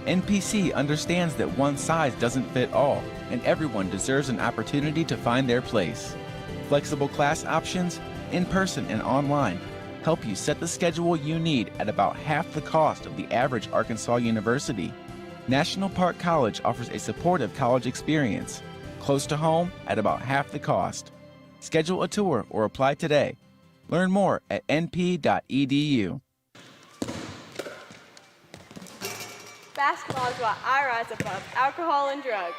NPC understands that one size doesn't fit all, and everyone deserves an opportunity to find their place. Flexible class options, in-person and online, help you set the schedule you need at about half the cost of the average Arkansas university. National Park College offers a supportive college experience, close to home at about half the cost. Schedule a tour or apply today. Learn more at np.edu. Basketball is why I rise above alcohol and drugs.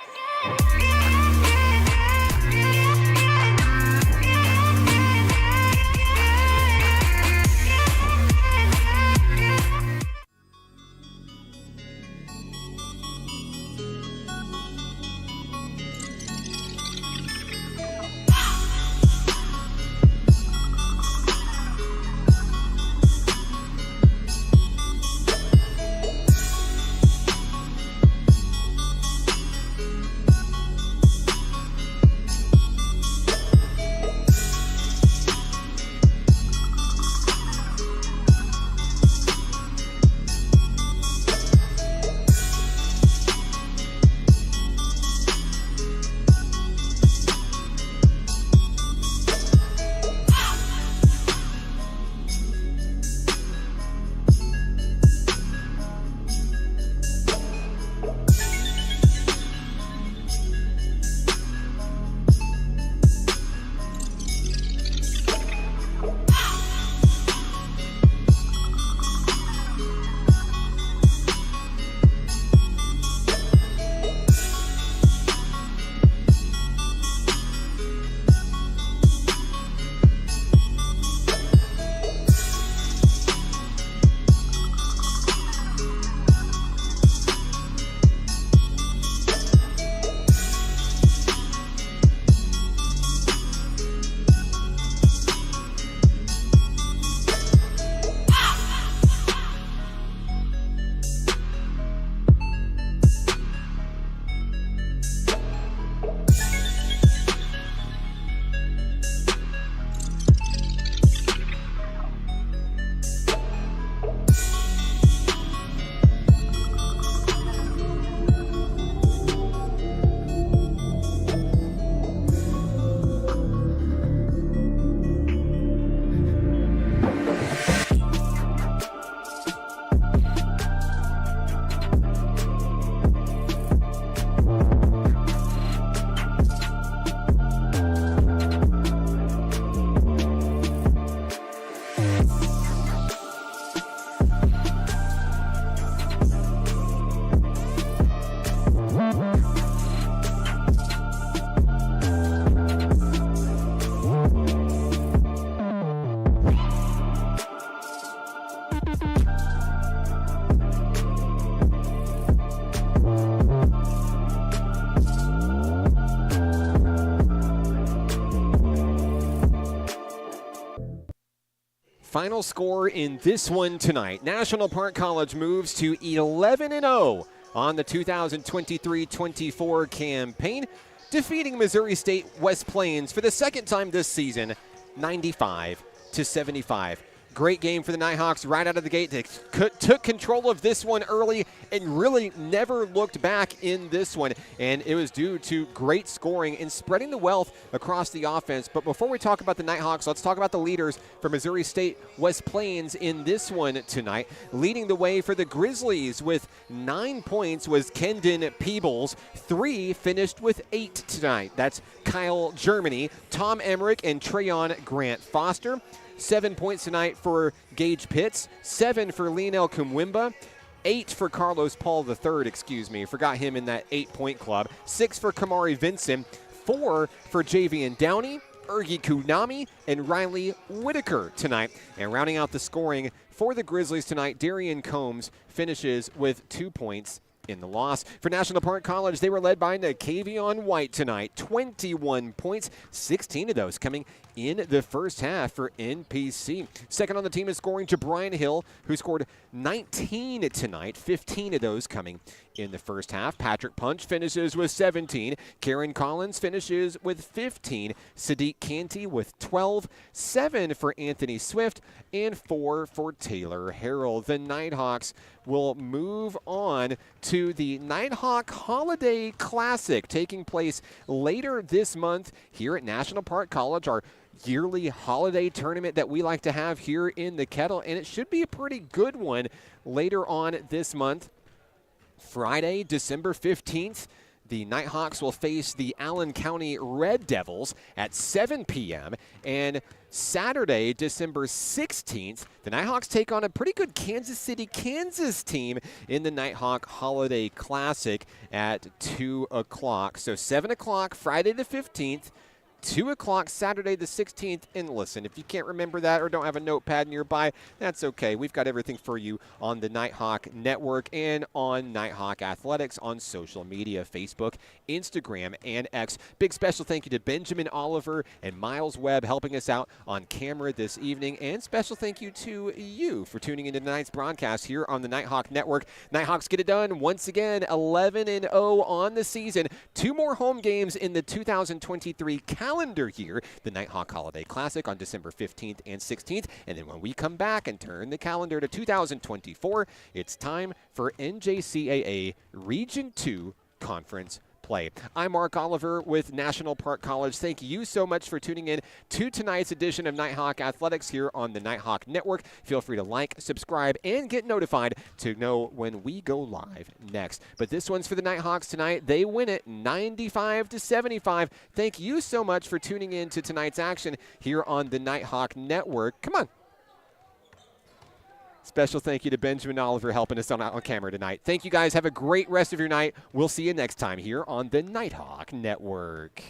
Final score in this one tonight. National Park College moves to 11-0 on the 2023-24 campaign. defeating Missouri State West Plains for the second time this season, 95-75. Great game for the Nighthawks right out of the gate. They took control of this one early and really never looked back in this one. And it was due to great scoring and spreading the wealth across the offense. But before we talk about the Nighthawks, let's talk about the leaders for Missouri State West Plains in this one tonight. Leading the way for the Grizzlies with 9 points was Kendon Peebles. 3 finished with 8 tonight. That's Kyle Germany, Tom Emmerich, and Trayon Grant Foster. 7 points tonight for Gage Pitts, 7 for Lionel Kumwimba, 8 for Carlos Paul III, forgot him in that 8-point club, 6 for Kamari Vincent, 4 for Javian Downey, Ergi Kunami, and Riley Whitaker tonight. And rounding out the scoring for the Grizzlies tonight, Darian Combs finishes with 2 points in the loss. For National Park College, they were led by Nakavion White tonight. 21 points, 16 of those coming in the first half for NPC. Second on the team is scoring Jabrian Hill, who scored 19 tonight, 15 of those coming in the first half. Patrick Punch finishes with 17. Karen Collins finishes with 15. Sadiq Canty with 12. 7 for Anthony Swift and 4 for Taylor Harrell. The Nighthawks will move on to the Nighthawk Holiday Classic taking place later this month here at National Park College, our yearly holiday tournament that we like to have here in the Kettle, and it should be a pretty good one later on this month. Friday, December 15th, the Nighthawks will face the Allen County Red Devils at 7 p.m. And Saturday, December 16th, the Nighthawks take on a pretty good Kansas City, Kansas team in the Nighthawk Holiday Classic at 2 o'clock. So 7 o'clock Friday the 15th, 2 o'clock Saturday the 16th. And listen, if you can't remember that or don't have a notepad nearby, that's okay. We've got everything for you on the Nighthawk Network and on Nighthawk Athletics on social media, Facebook, Instagram, and X. Big special thank you to Benjamin Oliver and Miles Webb helping us out on camera this evening. And special thank you to you for tuning into tonight's broadcast here on the Nighthawk Network. Nighthawks get it done once again, 11-0 on the season. 2 more home games in the 2023 calendar year, the Nighthawk Holiday Classic on December 15th and 16th. And then when we come back and turn the calendar to 2024, it's time for NJCAA Region 2 Conference play. I'm Mark Oliver with National Park College. Thank you so much for tuning in to tonight's edition of Nighthawk Athletics here on the Nighthawk Network. Feel free to like, subscribe, and get notified to know when we go live next. But this one's for the Nighthawks tonight. They win it 95-75. Thank you so much for tuning in to tonight's action here on the Nighthawk Network. Come on. Special thank you to Benjamin Oliver helping us on camera tonight. Thank you guys. Have a great rest of your night. We'll see you next time here on the Nighthawk Network.